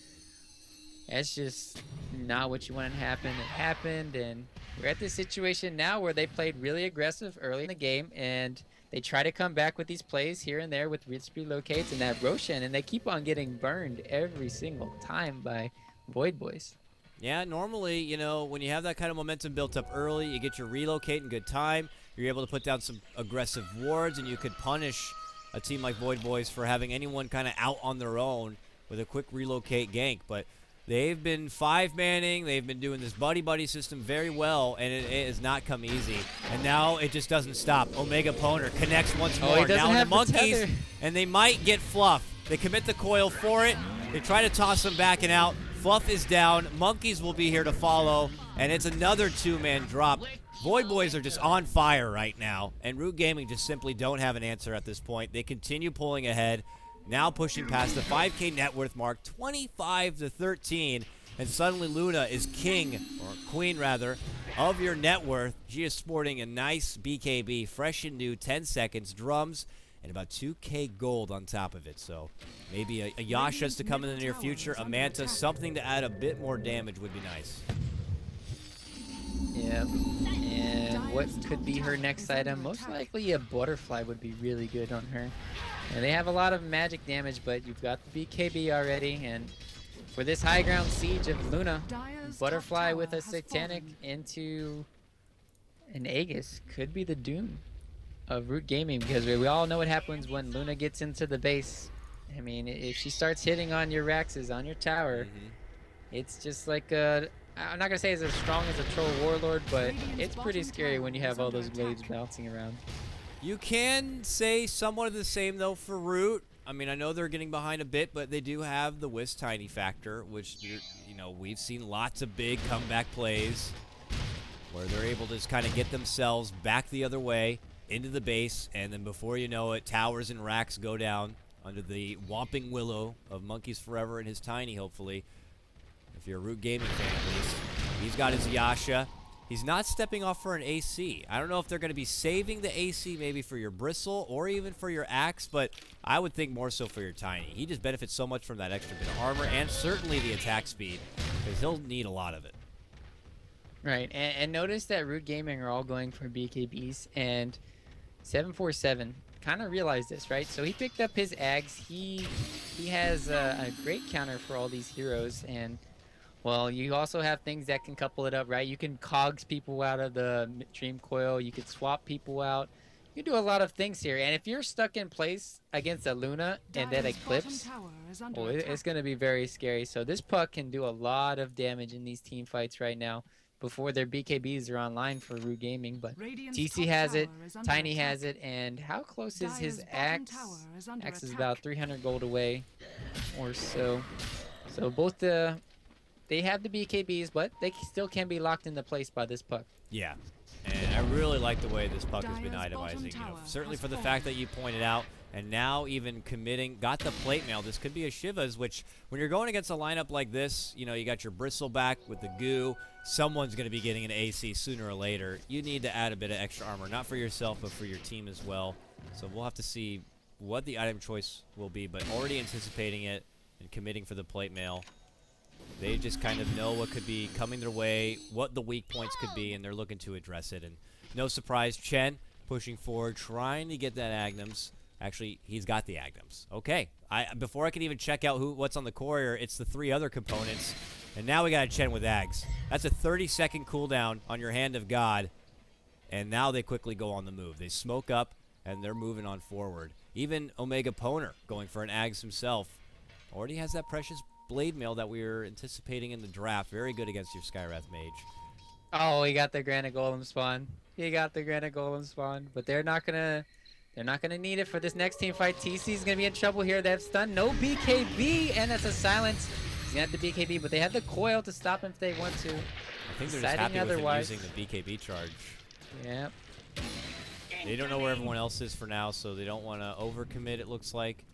That's just not what you wanted to happen. It happened, and we're at this situation now where they played really aggressive early in the game, and they try to come back with these plays here and there with Wisp relocates and that Roshan, and they keep on getting burned every single time by VoidBoys. Yeah, normally, you know, when you have that kind of momentum built up early, you get your relocate in good time, you're able to put down some aggressive wards, and you could punish a team like VoidBoys for having anyone kind of out on their own with a quick relocate gank. But they've been 5-manning, they've been doing this buddy-buddy system very well, and it has not come easy. And now it just doesn't stop. Omega Poner connects once more. Now the Monkeys, and they might get Fluff. They commit the coil for it. They try to toss him back and out. Fluff is down. Monkeys will be here to follow, and it's another 2-man drop. VoidBoys are just on fire right now, and Root Gaming just simply don't have an answer at this point. They continue pulling ahead, now pushing past the 5K net worth mark, 25-13, and suddenly Luna is king, or queen rather, of your net worth. She is sporting a nice BKB, fresh and new, 10 seconds, drums, and about 2K gold on top of it. So maybe a Yasha's to come in the near future, a Manta, something to add a bit more damage would be nice. Yeah, and what could be her next item? Most likely a Butterfly would be really good on her. And they have a lot of magic damage, but you've got the BKB already, and for this high ground siege of Luna, Butterfly with a Satanic into an Aegis could be the doom of Root Gaming, because we all know what happens when Luna gets into the base. I mean, if she starts hitting on your Raxes, on your tower, it's just like a... I'm not going to say it's as strong as a Troll Warlord, but it's pretty scary when you have all those blades bouncing around. You can say somewhat of the same, though, for Root. I mean, I know they're getting behind a bit, but they do have the Wisp Tiny factor, which, you know, we've seen lots of big comeback plays where they're able to just kind of get themselves back the other way into the base, and then before you know it, towers and racks go down under the Whomping Willow of Monkeys Forever and his Tiny, hopefully. If you're a Root Gaming fan, at least. He's got his Yasha. He's not stepping off for an AC. I don't know if they're going to be saving the AC maybe for your Bristle or even for your Axe, but I would think more so for your Tiny. He just benefits so much from that extra bit of armor and certainly the attack speed, because he'll need a lot of it. Right, and notice that Root Gaming are all going for BKBs, and 747 kind of realized this, right? So he picked up his Ags. He has a great counter for all these heroes, and well, you also have things that can couple it up, right? You can cogs people out of the Dream Coil. You could swap people out. You can do a lot of things here, and if you're stuck in place against a Luna and that Eclipse, oh, it's going to be very scary. So this puck can do a lot of damage in these team fights right now before their BKBs are online for Root Gaming. But TC has it, Tiny has it, and how close is his Axe? Axe is about 300 gold away or so. So both they have the BKBs, but they still can be locked into place by this puck. Yeah, and I really like the way this puck has been itemizing. You know, certainly for the fact that you pointed out, and now even committing, got the plate mail. This could be a Shiva's, which when you're going against a lineup like this, you know, you got your bristleback with the goo. Someone's going to be getting an AC sooner or later. You need to add a bit of extra armor, not for yourself, but for your team as well. So we'll have to see what the item choice will be, but already anticipating it and committing for the plate mail. They just kind of know what could be coming their way, what the weak points could be, and they're looking to address it. And no surprise, Chen pushing forward, trying to get that Agnums. Actually, he's got the Agnums. Okay, before I can even check out what's on the courier, it's the 3 other components. And now we got a Chen with Ags. That's a 30-second cooldown on your Hand of God. And now they quickly go on the move. They smoke up, and they're moving on forward. Even Omega Poner going for an Ags himself. Already has that precious Blade Mail that we were anticipating in the draft. Very good against your Skywrath Mage. Oh, he got the Granite Golem spawn. He got the Granite Golem spawn, but they're not gonna need it for this next team fight. TC's gonna be in trouble here. They have stun, no BKB, and that's a silence. He's gonna have the BKB, but they have the coil to stop him if they want to. I think they're just happy with him using the BKB charge. Yep. They don't know where everyone else is for now, so they don't want to overcommit, it looks like.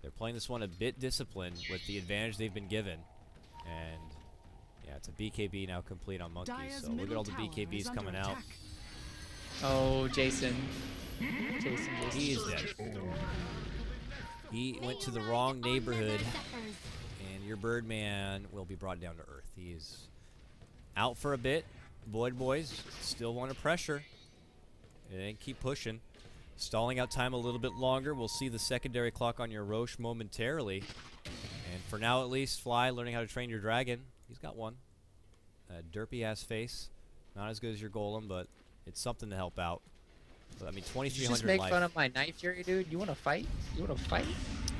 They're playing this one a bit disciplined with the advantage they've been given. And, yeah, it's a BKB now complete on Monkeys. So look at all the BKBs coming out. Oh, Jason. He is dead. He went to the wrong neighborhood, and your Birdman will be brought down to earth. He is out for a bit. VoidBoys still want to pressure. And keep pushing. Stalling out time a little bit longer. We'll see the secondary clock on your Roche momentarily. And for now, at least, Fly learning how to train your dragon. He's got one. A derpy-ass face. Not as good as your Golem, but it's something to help out. But, I mean, 2,300 life. You just make fun of my Night Fury, dude. You want to fight? You want to fight?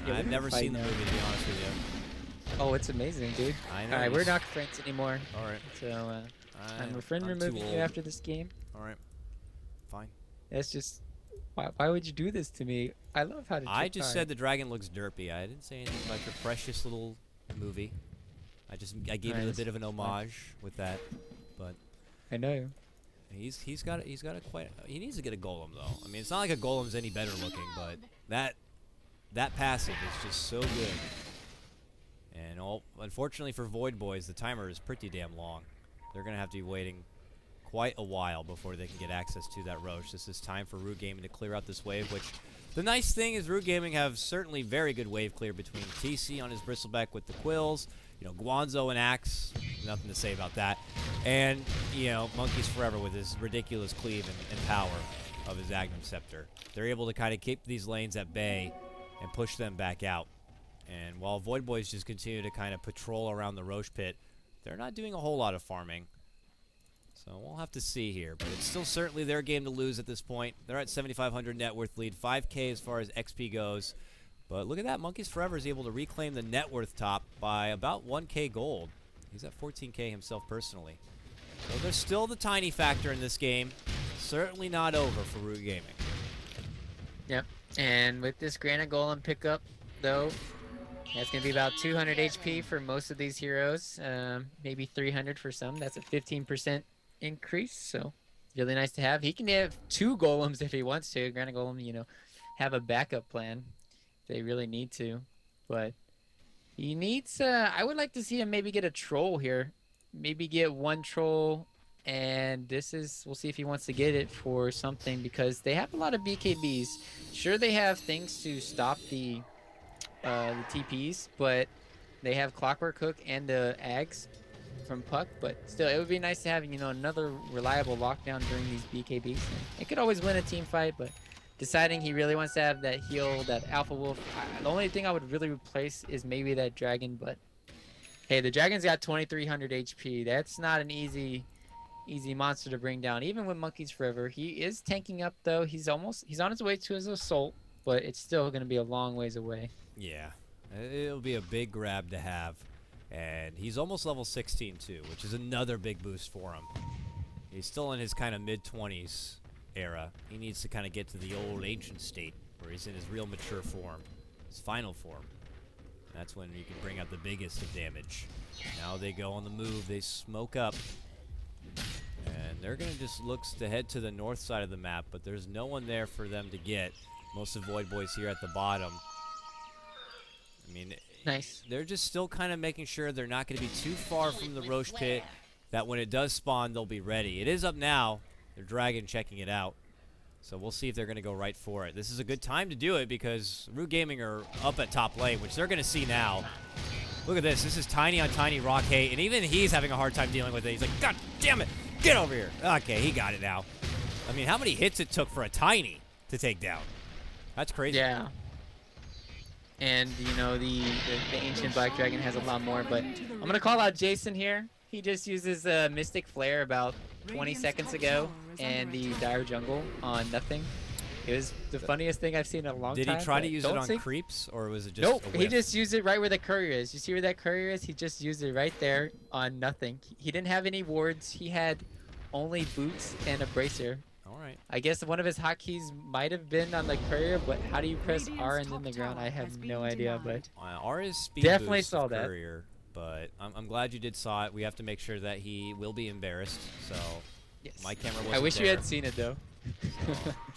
Yeah, I've never seen the movie, to be honest with you. Oh, it's amazing, dude. I know. All right, we're not friends anymore. All right. So, I'm a friend removing you after this game. All right. Fine. That's just... Why would you do this to me? I love how to I just said the dragon looks derpy. I didn't say anything about your precious little movie. I gave it a bit of an homage with that, but I know. He needs to get a golem though. I mean, it's not like a golem's any better looking, but that passive is just so good. And unfortunately for VoidBoys, the timer is pretty damn long. They're gonna have to be waiting quite a while before they can get access to that Roche. This is time for Root Gaming to clear out this wave, which the nice thing is Root Gaming have certainly very good wave clear between TC on his bristleback with the quills, you know, Guanzo and Axe, nothing to say about that, and, you know, Monkeys Forever with his ridiculous cleave and power of his Agnum Scepter. They're able to kind of keep these lanes at bay and push them back out. And while VoidBoys just continue to kind of patrol around the Roche pit, they're not doing a whole lot of farming. So we'll have to see here, but it's still certainly their game to lose at this point. They're at 7,500 net worth lead, 5K as far as XP goes. But look at that, Monkeys Forever is able to reclaim the net worth top by about 1K gold. He's at 14K himself personally. So there's still the tiny factor in this game. Certainly not over for Root Gaming. Yep, and with this Granite Golem pickup, though, that's going to be about 200 HP for most of these heroes. Maybe 300 for some. That's a 15% increase, so really nice to have. He can have 2 golems if he wants to. Granite Golem, you know, have a backup plan if they really need to. But he needs, I would like to see him maybe get a troll here. Maybe get 1 troll, and we'll see if he wants to get it for something, because they have a lot of BKBs. Sure, they have things to stop the TPs, but they have Clockwork Hook and the Ags. from Puck, but still, it would be nice to have, you know, another reliable lockdown during these BKBs. It could always win a team fight, but deciding he really wants to have that heal, that Alpha Wolf, the only thing I would really replace is maybe that Dragon, but hey, the Dragon's got 2300 HP. That's not an easy monster to bring down, even with Monkeys Forever. He is tanking up, though. He's on his way to his Assault, but it's still going to be a long ways away. Yeah, it'll be a big grab to have. And he's almost level 16 too, which is another big boost for him. He's still in his kind of mid-20s era. He needs to kind of get to the old ancient state where he's in his real mature form, his final form. That's when you can bring out the biggest of damage. Now they go on the move. They smoke up. And they're going to just look to head to the north side of the map, but there's no one there for them to get. Most of VoidBoys here at the bottom. I mean, nice. They're just still kind of making sure they're not going to be too far from the Roche pit, that when it does spawn, they'll be ready. It is up now. They're Dragon checking it out. So we'll see if they're going to go right for it. This is a good time to do it because Root Gaming are up at top lane, which they're going to see now. Look at this. This is Tiny on Tiny Rock Hate, and even he's having a hard time dealing with it. He's like, God damn it. Get over here. Okay, he got it now. I mean, how many hits it took for a Tiny to take down? That's crazy. Yeah. And, you know, the Ancient Black Dragon has a lot more, but I'm going to call out Jason here. He just uses Mystic Flare about 20 seconds ago and the Dire Jungle on nothing. It was the funniest thing I've seen in a long time. Did he try to use it on creeps, or was it just Nope, a whiff? he just used it right where the courier is. You see where that courier is? He just used it right there on nothing. He didn't have any wards. He had only boots and a bracer. Alright. I guess one of his hotkeys might have been on the courier, but how do you press R and then the ground? I have no idea, but R is speed definitely boost saw of that. courier, but I'm glad you did saw it. We have to make sure that he will be embarrassed, so yes. my camera wasn't I wish there. you had seen it, though.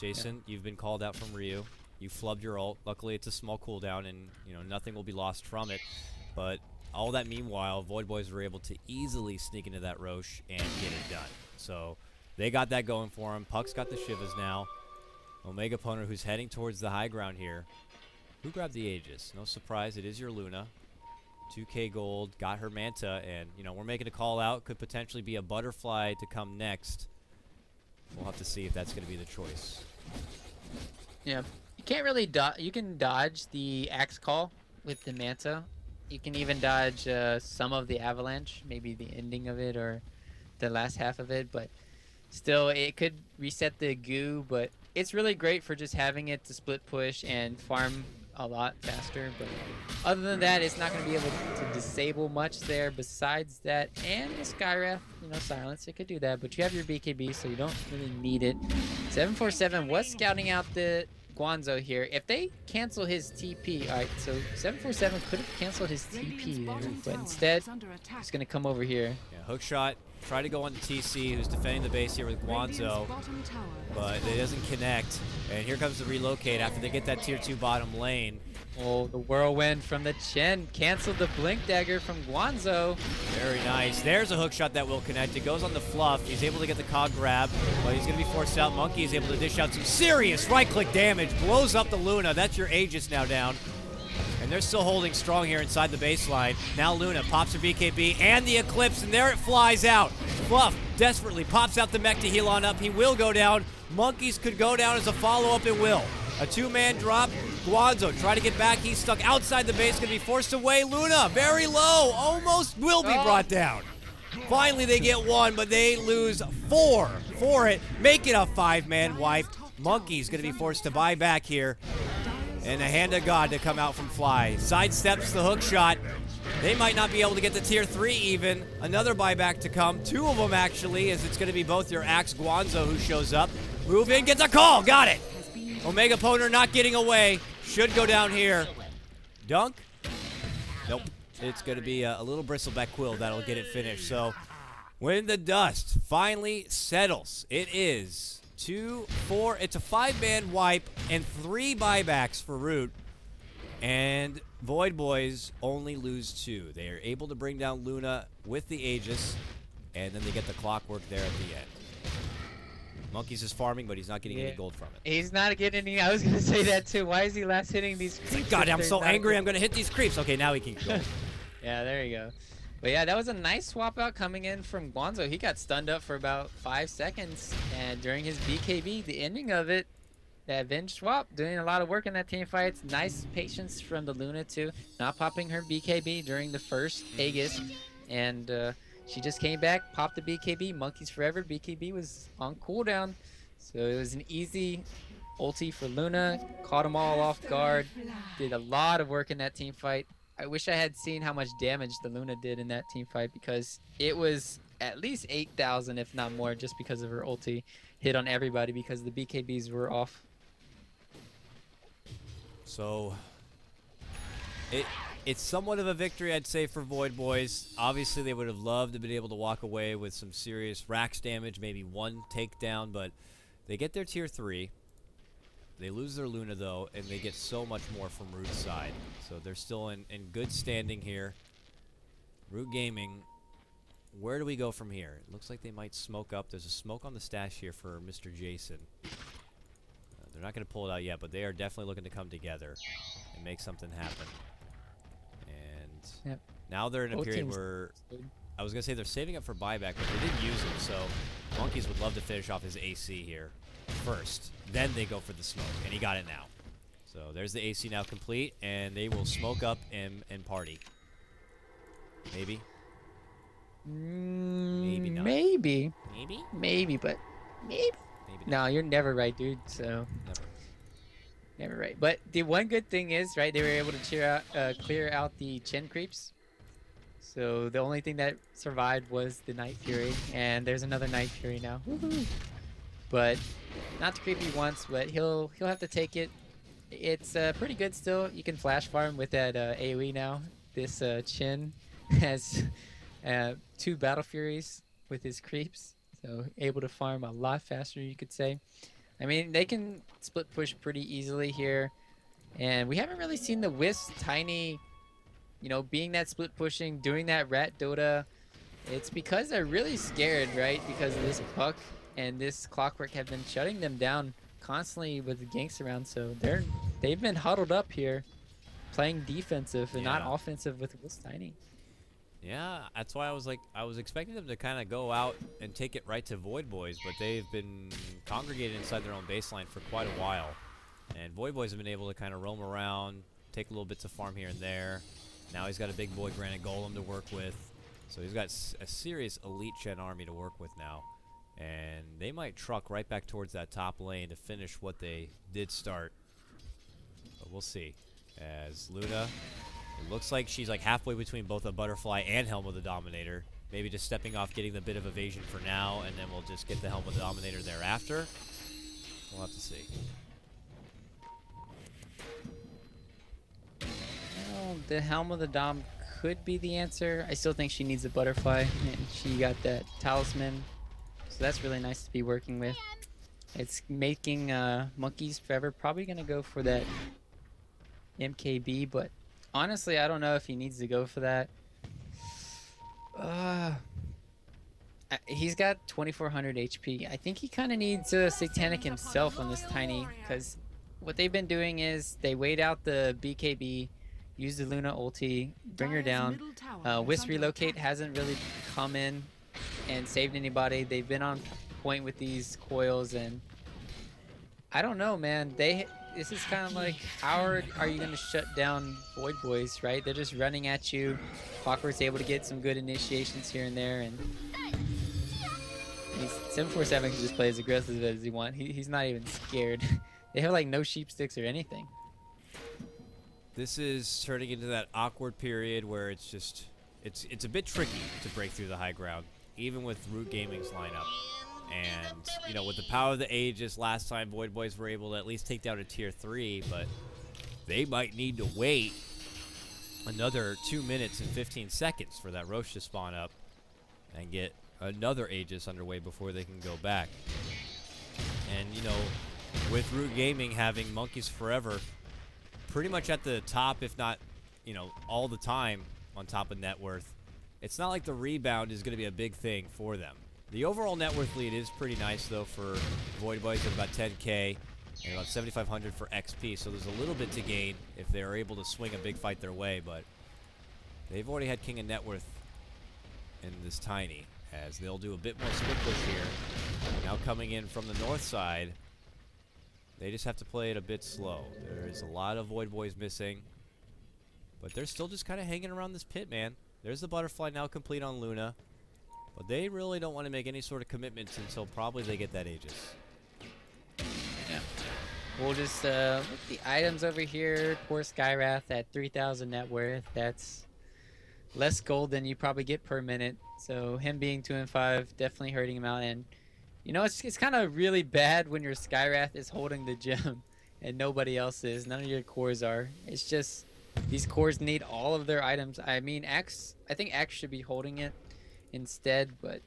Jason, you've been called out from Ryu. You flubbed your ult. Luckily, it's a small cooldown, and you know nothing will be lost from it. But all that meanwhile, VoidBoys were able to easily sneak into that Roche and get it done. So they got that going for him. Puck's got the Shivas now. Omega Poner, who's heading towards the high ground here. Who grabbed the Aegis? No surprise, it is your Luna. 2k gold, got her Manta, and you know we're making a call out. Could potentially be a Butterfly to come next. We'll have to see if that's going to be the choice. Yeah, you can't really dodge. You can dodge the Axe Call with the Manta. You can even dodge some of the Avalanche, maybe the ending of it or the last half of it, but still it could reset the goo. But it's really great for just having it to split push and farm a lot faster. But other than that, it's not going to be able to disable much there besides that. And the Skywrath, you know, silence, it could do that, but you have your BKB, so you don't really need it. 747 was scouting out the Guanzo here. If they cancel his TP, all right, so 747 could have canceled his TP there, but instead he's going to come over here. Yeah, hook shot. Try to go on to TC, who's defending the base here with Guanzo, but it doesn't connect. And here comes the relocate after they get that tier 2 bottom lane. Oh, the whirlwind from the Chen canceled the blink dagger from Guanzo. Very nice. There's a hook shot that will connect. It goes on the fluff. He's able to get the cog grab, but he's going to be forced out. Monkey is able to dish out some serious right-click damage. Blows up the Luna. That's your Aegis now down. And they're still holding strong here inside the baseline. Now Luna pops her BKB and the Eclipse, and there it flies out. Fluff desperately pops out the mech to heal on up. He will go down. Monkeys could go down as a follow-up. It will. A two-man drop. Guanzo try to get back. He's stuck outside the base. Going to be forced away. Luna, very low. Almost will be brought down. Finally, they get one, but they lose 4 for it. Make it a 5-man wipe. Monkey's going to be forced to buy back here. And a hand of God to come out from Fly. Sidesteps the hook shot. They might not be able to get the tier 3 even. Another buyback to come. 2 of them actually, as it's going to be both your Axe Guanzo who shows up. Move in, gets a call. Got it. Omega Poner not getting away. Should go down here. Dunk? Nope. It's going to be a little Bristleback Quill that'll get it finished. So when the dust finally settles, it is 2, 4. It's a 5-man wipe and 3 buybacks for Root. And VoidBoys only lose 2. They are able to bring down Luna with the Aegis, and then they get the clockwork there at the end. Monkeys is farming, but he's not getting any gold from it. He's not getting any. I was going to say that too. Why is he last hitting these creeps? God, I'm so angry. I'm going to hit these creeps. Okay, now he can go. Yeah, there you go. But yeah, that was a nice swap out coming in from Guanzo. He got stunned up for about 5 seconds, and during his BKB, the ending of it, that Venge swap, doing a lot of work in that team fight. Nice patience from the Luna too, not popping her BKB during the first Aegis, and she just came back, popped the BKB. Monkeys forever. BKB was on cooldown, so it was an easy ulti for Luna. Caught them all off guard. Did a lot of work in that team fight. I wish I had seen how much damage the Luna did in that team fight, because it was at least 8,000, if not more, just because of her ulti. Hit on everybody because the BKBs were off. So it's somewhat of a victory, I'd say, for VoidBoys. Obviously, they would have loved to be able to walk away with some serious racks damage, maybe one takedown, but they get their tier 3. They lose their Luna, though, and they get so much more from Root's side. So they're still in good standing here. Root Gaming, where do we go from here? It looks like they might smoke up. There's a smoke on the stash here for Mr. Jason. They're not going to pull it out yet, but they are definitely looking to come together and make something happen. And now they're in a period where I was going to say they're saving up for buyback, but they didn't use it, so Monkeys would love to finish off his AC here first. Then they go for the smoke, and he got it now. So there's the AC now complete, and they will smoke up and party. Maybe? Maybe not. Maybe. Maybe? Maybe, but maybe. Maybe No, you're never right, dude. So never right. But the one good thing is, right, they were able to clear out the chin creeps. So the only thing that survived was the Night Fury, and there's another Night Fury now. Woohoo! But not the creepy once, but he'll have to take it. It's pretty good still. You can flash farm with that AoE now. This Chin has 2 Battle Furies with his creeps, so able to farm a lot faster, you could say. I mean, they can split push pretty easily here, and we haven't really seen the Wisp Tiny, you know, being that split pushing, doing that rat Dota. It's because they're really scared, right? Because of this Puck and this Clockwork have been shutting them down constantly with the ganks around, so they've been huddled up here, playing defensive and not offensive with Wisp Tiny. Yeah, that's why I was expecting them to kind of go out and take it right to VoidBoys, but they've been congregated inside their own baseline for quite a while. And VoidBoys have been able to kind of roam around, take little bits of farm here and there. Now he's got a big boy Granite Golem to work with. So he's got a serious elite Chen army to work with now. And they might truck right back towards that top lane to finish what they did start. But we'll see. As Luna, it looks like she's like halfway between both a Butterfly and Helm of the Dominator. Maybe just stepping off, getting the bit of evasion for now, and then we'll just get the Helm of the Dominator thereafter. We'll have to see. Well, the Helm of the Dom could be the answer. I still think she needs a Butterfly, and she got that Talisman. So that's really nice to be working with. It's making Monkeys forever probably going to go for that MKB, but honestly, I don't know if he needs to go for that. He's got 2400 HP. I think he kind of needs Satanic himself on this Tiny, because what they've been doing is they wait out the BKB, use the Luna ulti, bring her down. Wisp Relocate hasn't really come in and saved anybody. They've been on point with these coils, and I don't know, man. This is kind of like, how are you going to shut down VoidBoys, right? They're just running at you. Clockwork's able to get some good initiations here and there, and 747 can just play as aggressive as he wants. He's not even scared. They have like no sheep sticks or anything. This is turning into that awkward period where it's just, it's a bit tricky to break through the high ground, even with Root Gaming's lineup. And, you know, with the power of the Aegis, last time VoidBoys were able to at least take down a tier 3, but they might need to wait another 2 minutes and 15 seconds for that Roche to spawn up and get another Aegis underway before they can go back. And, you know, with Root Gaming having Monkeys Forever pretty much at the top, if not, you know, all the time on top of net worth, it's not like the rebound is going to be a big thing for them. The overall net worth lead is pretty nice, though, for VoidBoys at about 10K and about 7,500 for XP, so there's a little bit to gain if they're able to swing a big fight their way, but they've already had King of Net Worth in this Tiny, as they'll do a bit more split push here. Now coming in from the north side, they just have to play it a bit slow. There is a lot of VoidBoys missing, but they're still just kind of hanging around this pit, man. There's the butterfly now complete on Luna, but they really don't want to make any sort of commitments until probably they get that Aegis. Yeah. We'll just look at the items over here. Poor Skywrath at 3,000 net worth. That's less gold than you probably get per minute. So him being 2 and 5 definitely hurting him out. And you know, it's kind of really bad when your Skywrath is holding the gem and nobody else is. None of your cores are. It's just these cores need all of their items. I mean, Axe, I think Axe should be holding it instead, but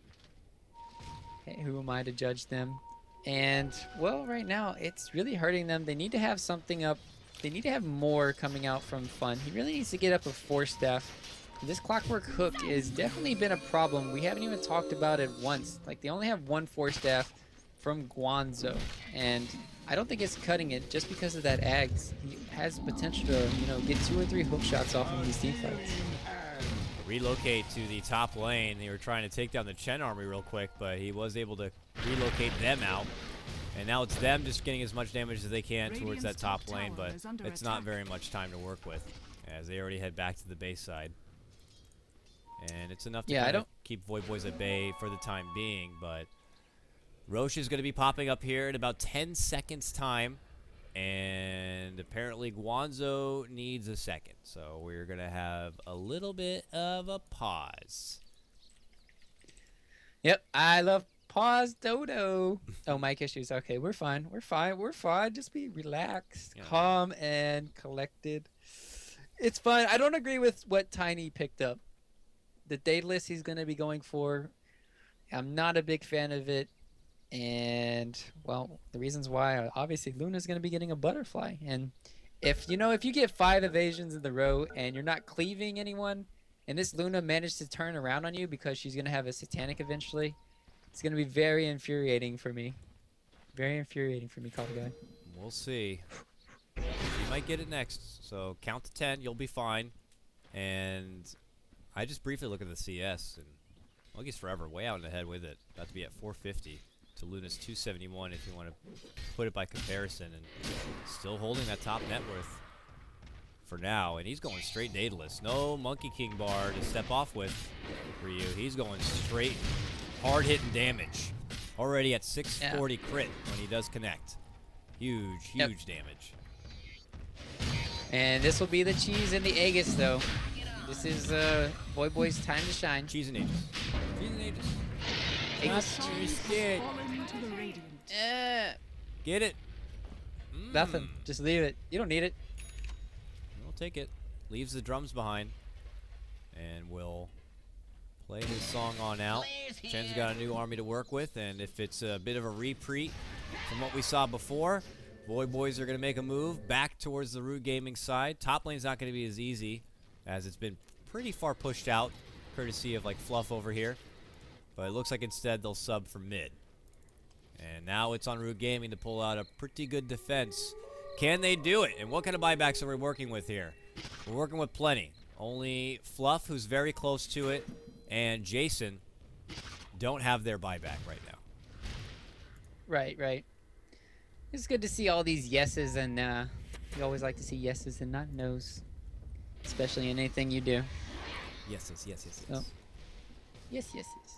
hey, who am I to judge them? And well, right now it's really hurting them. They need to have something up. They need to have more coming out from Fun. He really needs to get up a 4-staff. This Clockwork Hook has definitely been a problem. We haven't even talked about it once. Like, they only have 1 4-staff from Guanzo, and I don't think it's cutting it just because of that Ags. He has potential to, you know, get 2 or 3 hook shots off of these team fights. Relocate to the top lane. They were trying to take down the Chen army real quick, but he was able to relocate them out. And now it's them just getting as much damage as they can towards that top lane, but it's not very much time to work with, as they already head back to the base side. And it's enough to keep VoidBoys at bay for the time being, but Roche is going to be popping up here in about 10 seconds time, and apparently Guanzo needs a second, so we're going to have a little bit of a pause. Yep, I love pause dodo. Oh, mic issues. Okay, we're fine. We're fine. We're fine. Just be relaxed, calm, and collected. It's fine. I don't agree with what Tiny picked up. The Daedalus he's going to be going for, I'm not a big fan of it. And, well, the reasons why, obviously, Luna's going to be getting a butterfly. And if, you know, if you get 5 evasions in the row and you're not cleaving anyone, and this Luna managed to turn around on you because she's going to have a Satanic eventually, it's going to be very infuriating for me. Very infuriating for me, KotLGuy. We'll see. You might get it next. So count to 10, you'll be fine. And I just briefly look at the CS, and Monkey's Forever way out ahead with it. About to be at 450 to Luna's 271 if you want to put it by comparison, and still holding that top net worth for now. And he's going straight Daedalus. No Monkey King bar to step off with for you. He's going straight hard-hitting damage. Already at 640 crit when he does connect. Huge, huge damage. And this will be the cheese and the Aegis, though. This is VoidBoys' time to shine. Cheese and Aegis. Cheese and Aegis. Aegis. You're scared. Get it. Nothing. Just leave it. You don't need it. We'll take it. Leaves the drums behind. And we'll play his song on out. Chen's got a new army to work with, and if it's a bit of a repeat from what we saw before, VoidBoys are going to make a move back towards the Root Gaming side. Top lane's not going to be as easy, as it's been pretty far pushed out, courtesy of like Fluff over here. But it looks like instead they'll sub for mid. And now it's on Root Gaming to pull out a pretty good defense. Can they do it? And what kind of buybacks are we working with here? We're working with plenty. Only Fluff, who's very close to it, and Jason don't have their buyback right now. Right, right. It's good to see all these yeses, and you always like to see yeses and not nos. Especially in anything you do. Yes, yes, yes, yes, yes. Oh. Yes, yes, yes.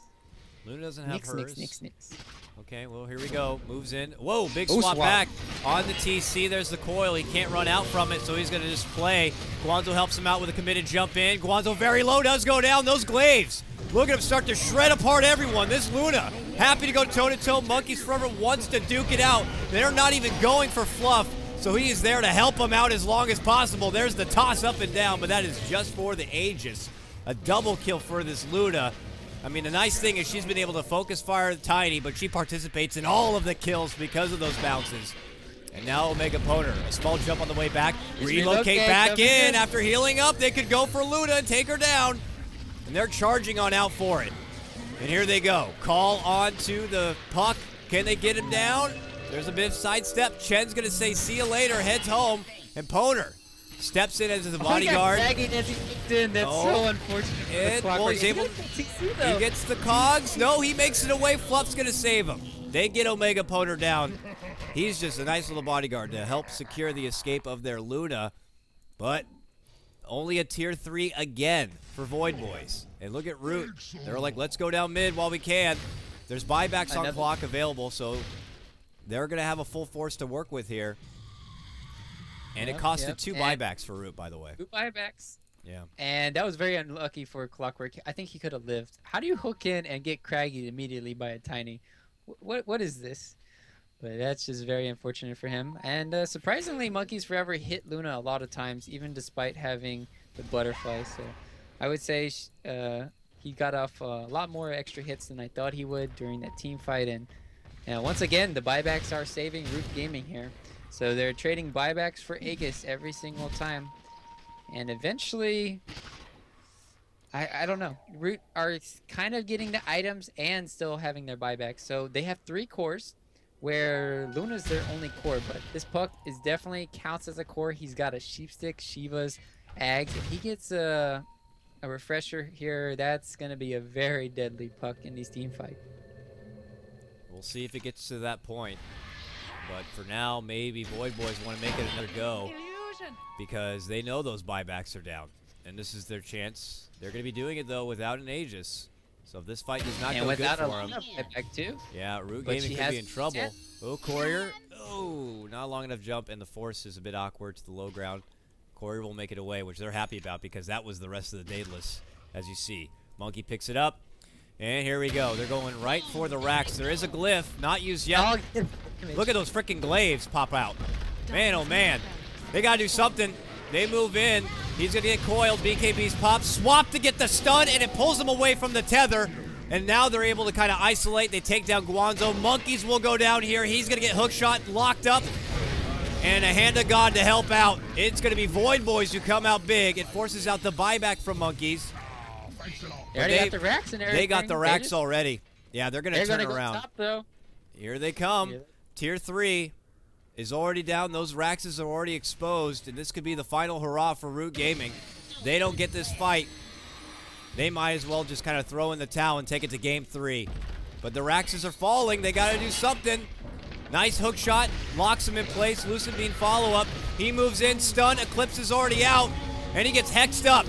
Luna doesn't have hers. Nix. Okay, well, here we go. Moves in. Whoa, big swap back on the TC. There's the coil. He can't run out from it, so he's going to just play. Guanzo helps him out with a committed jump in. Guanzo very low, does go down. Those glaives. Look at him start to shred apart everyone. This Luna, happy to go toe-to-toe. Monkeys Forever wants to duke it out. They're not even going for Fluff. So he is there to help him out as long as possible. There's the toss up and down, but that is just for the Aegis. A double kill for this Luna. I mean, the nice thing is she's been able to focus fire Tiny, but she participates in all of the kills because of those bounces. And now Omega Poner, a small jump on the way back. Relocate back in. After healing up, they could go for Luna and take her down. And they're charging on out for it. And here they go. Call on to the puck. Can they get him down? There's a bit of sidestep. Chen's going to say, see you later, heads home. And Poner Steps in as the He got bodyguard. dragging as he kicked in. That's so unfortunate. Well, he's able. He gets the cogs. No, he makes it away. Fluff's gonna save him. They get Omega Poner down. He's just a nice little bodyguard to help secure the escape of their Luna, but only a tier 3 again for VoidBoys. And look at Root. They're like, let's go down mid while we can. There's buybacks on clock available, so they're gonna have a full force to work with here. And it costed 2 buybacks for Root, by the way. 2 buybacks. Yeah. And that was very unlucky for Clockwork. I think he could have lived. How do you hook in and get craggied immediately by a Tiny? What is this? But that's just very unfortunate for him. And surprisingly, Monkeys Forever hit Luna a lot of times, even despite having the butterfly. So I would say he got off a lot more extra hits than I thought he would during that team fight. And once again, the buybacks are saving Root Gaming here. So they're trading buybacks for Aegis every single time. And eventually, I don't know. Root are kind of getting the items and still having their buybacks. So they have 3 cores, where Luna's their only core. But this puck is definitely counts as a core. He's got a Sheepstick, Shivas, Ags. If he gets a refresher here, that's going to be a very deadly puck in these team fights. We'll see if it gets to that point. But for now, maybe VoidBoys want to make it another go because they know those buybacks are down. And this is their chance. They're going to be doing it, though, without an Aegis. So if this fight does not go good for them. Buyback too. Yeah, Root Gaming could be in trouble. Oh, Courier. Oh, not long enough jump, and the force is a bit awkward to the low ground. Courier will make it away, which they're happy about because that was the rest of the Daedalus, as you see. Monkey picks it up. And here we go. They're going right for the racks. There is a glyph, not used yet. Look at those freaking glaives pop out. Man, oh man. They got to do something. They move in. He's going to get coiled. BKB's pop. Swap to get the stun, and it pulls him away from the tether. And now they're able to kind of isolate. They take down Guanzo. Monkeys will go down here. He's going to get hookshot, locked up. And a hand of God to help out. It's going to be VoidBoys who come out big. It forces out the buyback from Monkeys. They already got the racks and everything. They got the racks already. Yeah, they're going to turn around. Top, though. Here they come. Yeah. Tier 3 is already down. Those racks are already exposed, and this could be the final hurrah for Root Gaming. They don't get this fight. They might as well just kind of throw in the towel and take it to game 3. But the racks are falling. They got to do something. Nice hook shot. Locks him in place. Lucid Beam follow-up. He moves in. Stun. Eclipse is already out. And he gets hexed up.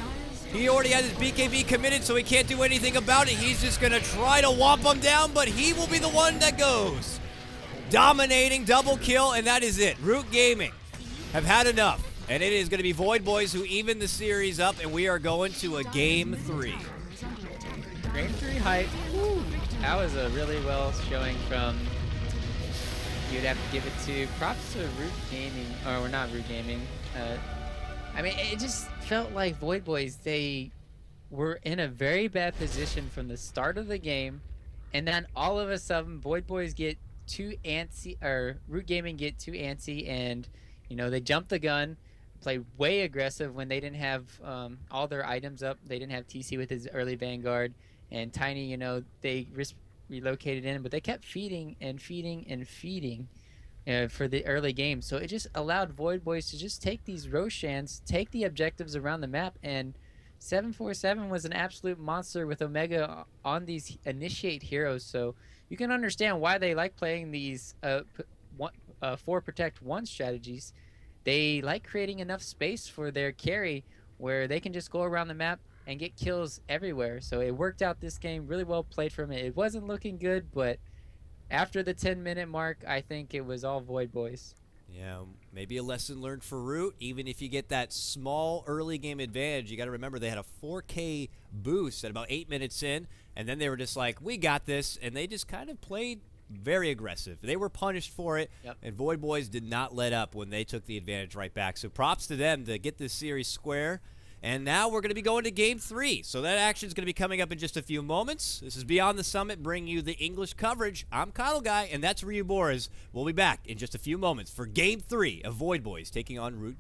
He already has his BKB committed, so he can't do anything about it. He's just going to try to whomp him down, but he will be the one that goes. Dominating, double kill, and that is it. Root Gaming have had enough. And it is going to be VoidBoys who even the series up, and we are going to a game 3. Game 3 hype. Woo. That was a really well showing from... You'd have to give it to props to Root Gaming, or not Root Gaming. I mean, it just felt like VoidBoys, they were in a very bad position from the start of the game, and then all of a sudden, VoidBoys get too antsy, or Root Gaming get too antsy, and you know they jumped the gun, played way aggressive when they didn't have all their items up. They didn't have TC with his early Vanguard, and Tiny, you know, they relocated in, but they kept feeding and feeding and feeding for the early game. So it just allowed VoidBoys to just take these Roshans, take the objectives around the map, and 747 was an absolute monster with Omega on these initiate heroes. So you can understand why they like playing these 4 protect 1 strategies. They like creating enough space for their carry where they can just go around the map and get kills everywhere. So it worked out this game. Really well played from it. It wasn't looking good, but after the 10-minute mark, I think it was all VoidBoys. Yeah, maybe a lesson learned for Root. Even if you get that small early game advantage, you got to remember they had a 4K boost at about 8 minutes in, and then they were just like, we got this, and they just kind of played very aggressive. They were punished for it, and VoidBoys did not let up when they took the advantage right back. So props to them to get this series square. And now we're going to be going to Game 3. So that action is going to be coming up in just a few moments. This is Beyond the Summit, bringing you the English coverage. I'm KotLGuy, and that's Ryu Boris. We'll be back in just a few moments for Game 3 of VoidBoys taking on Root.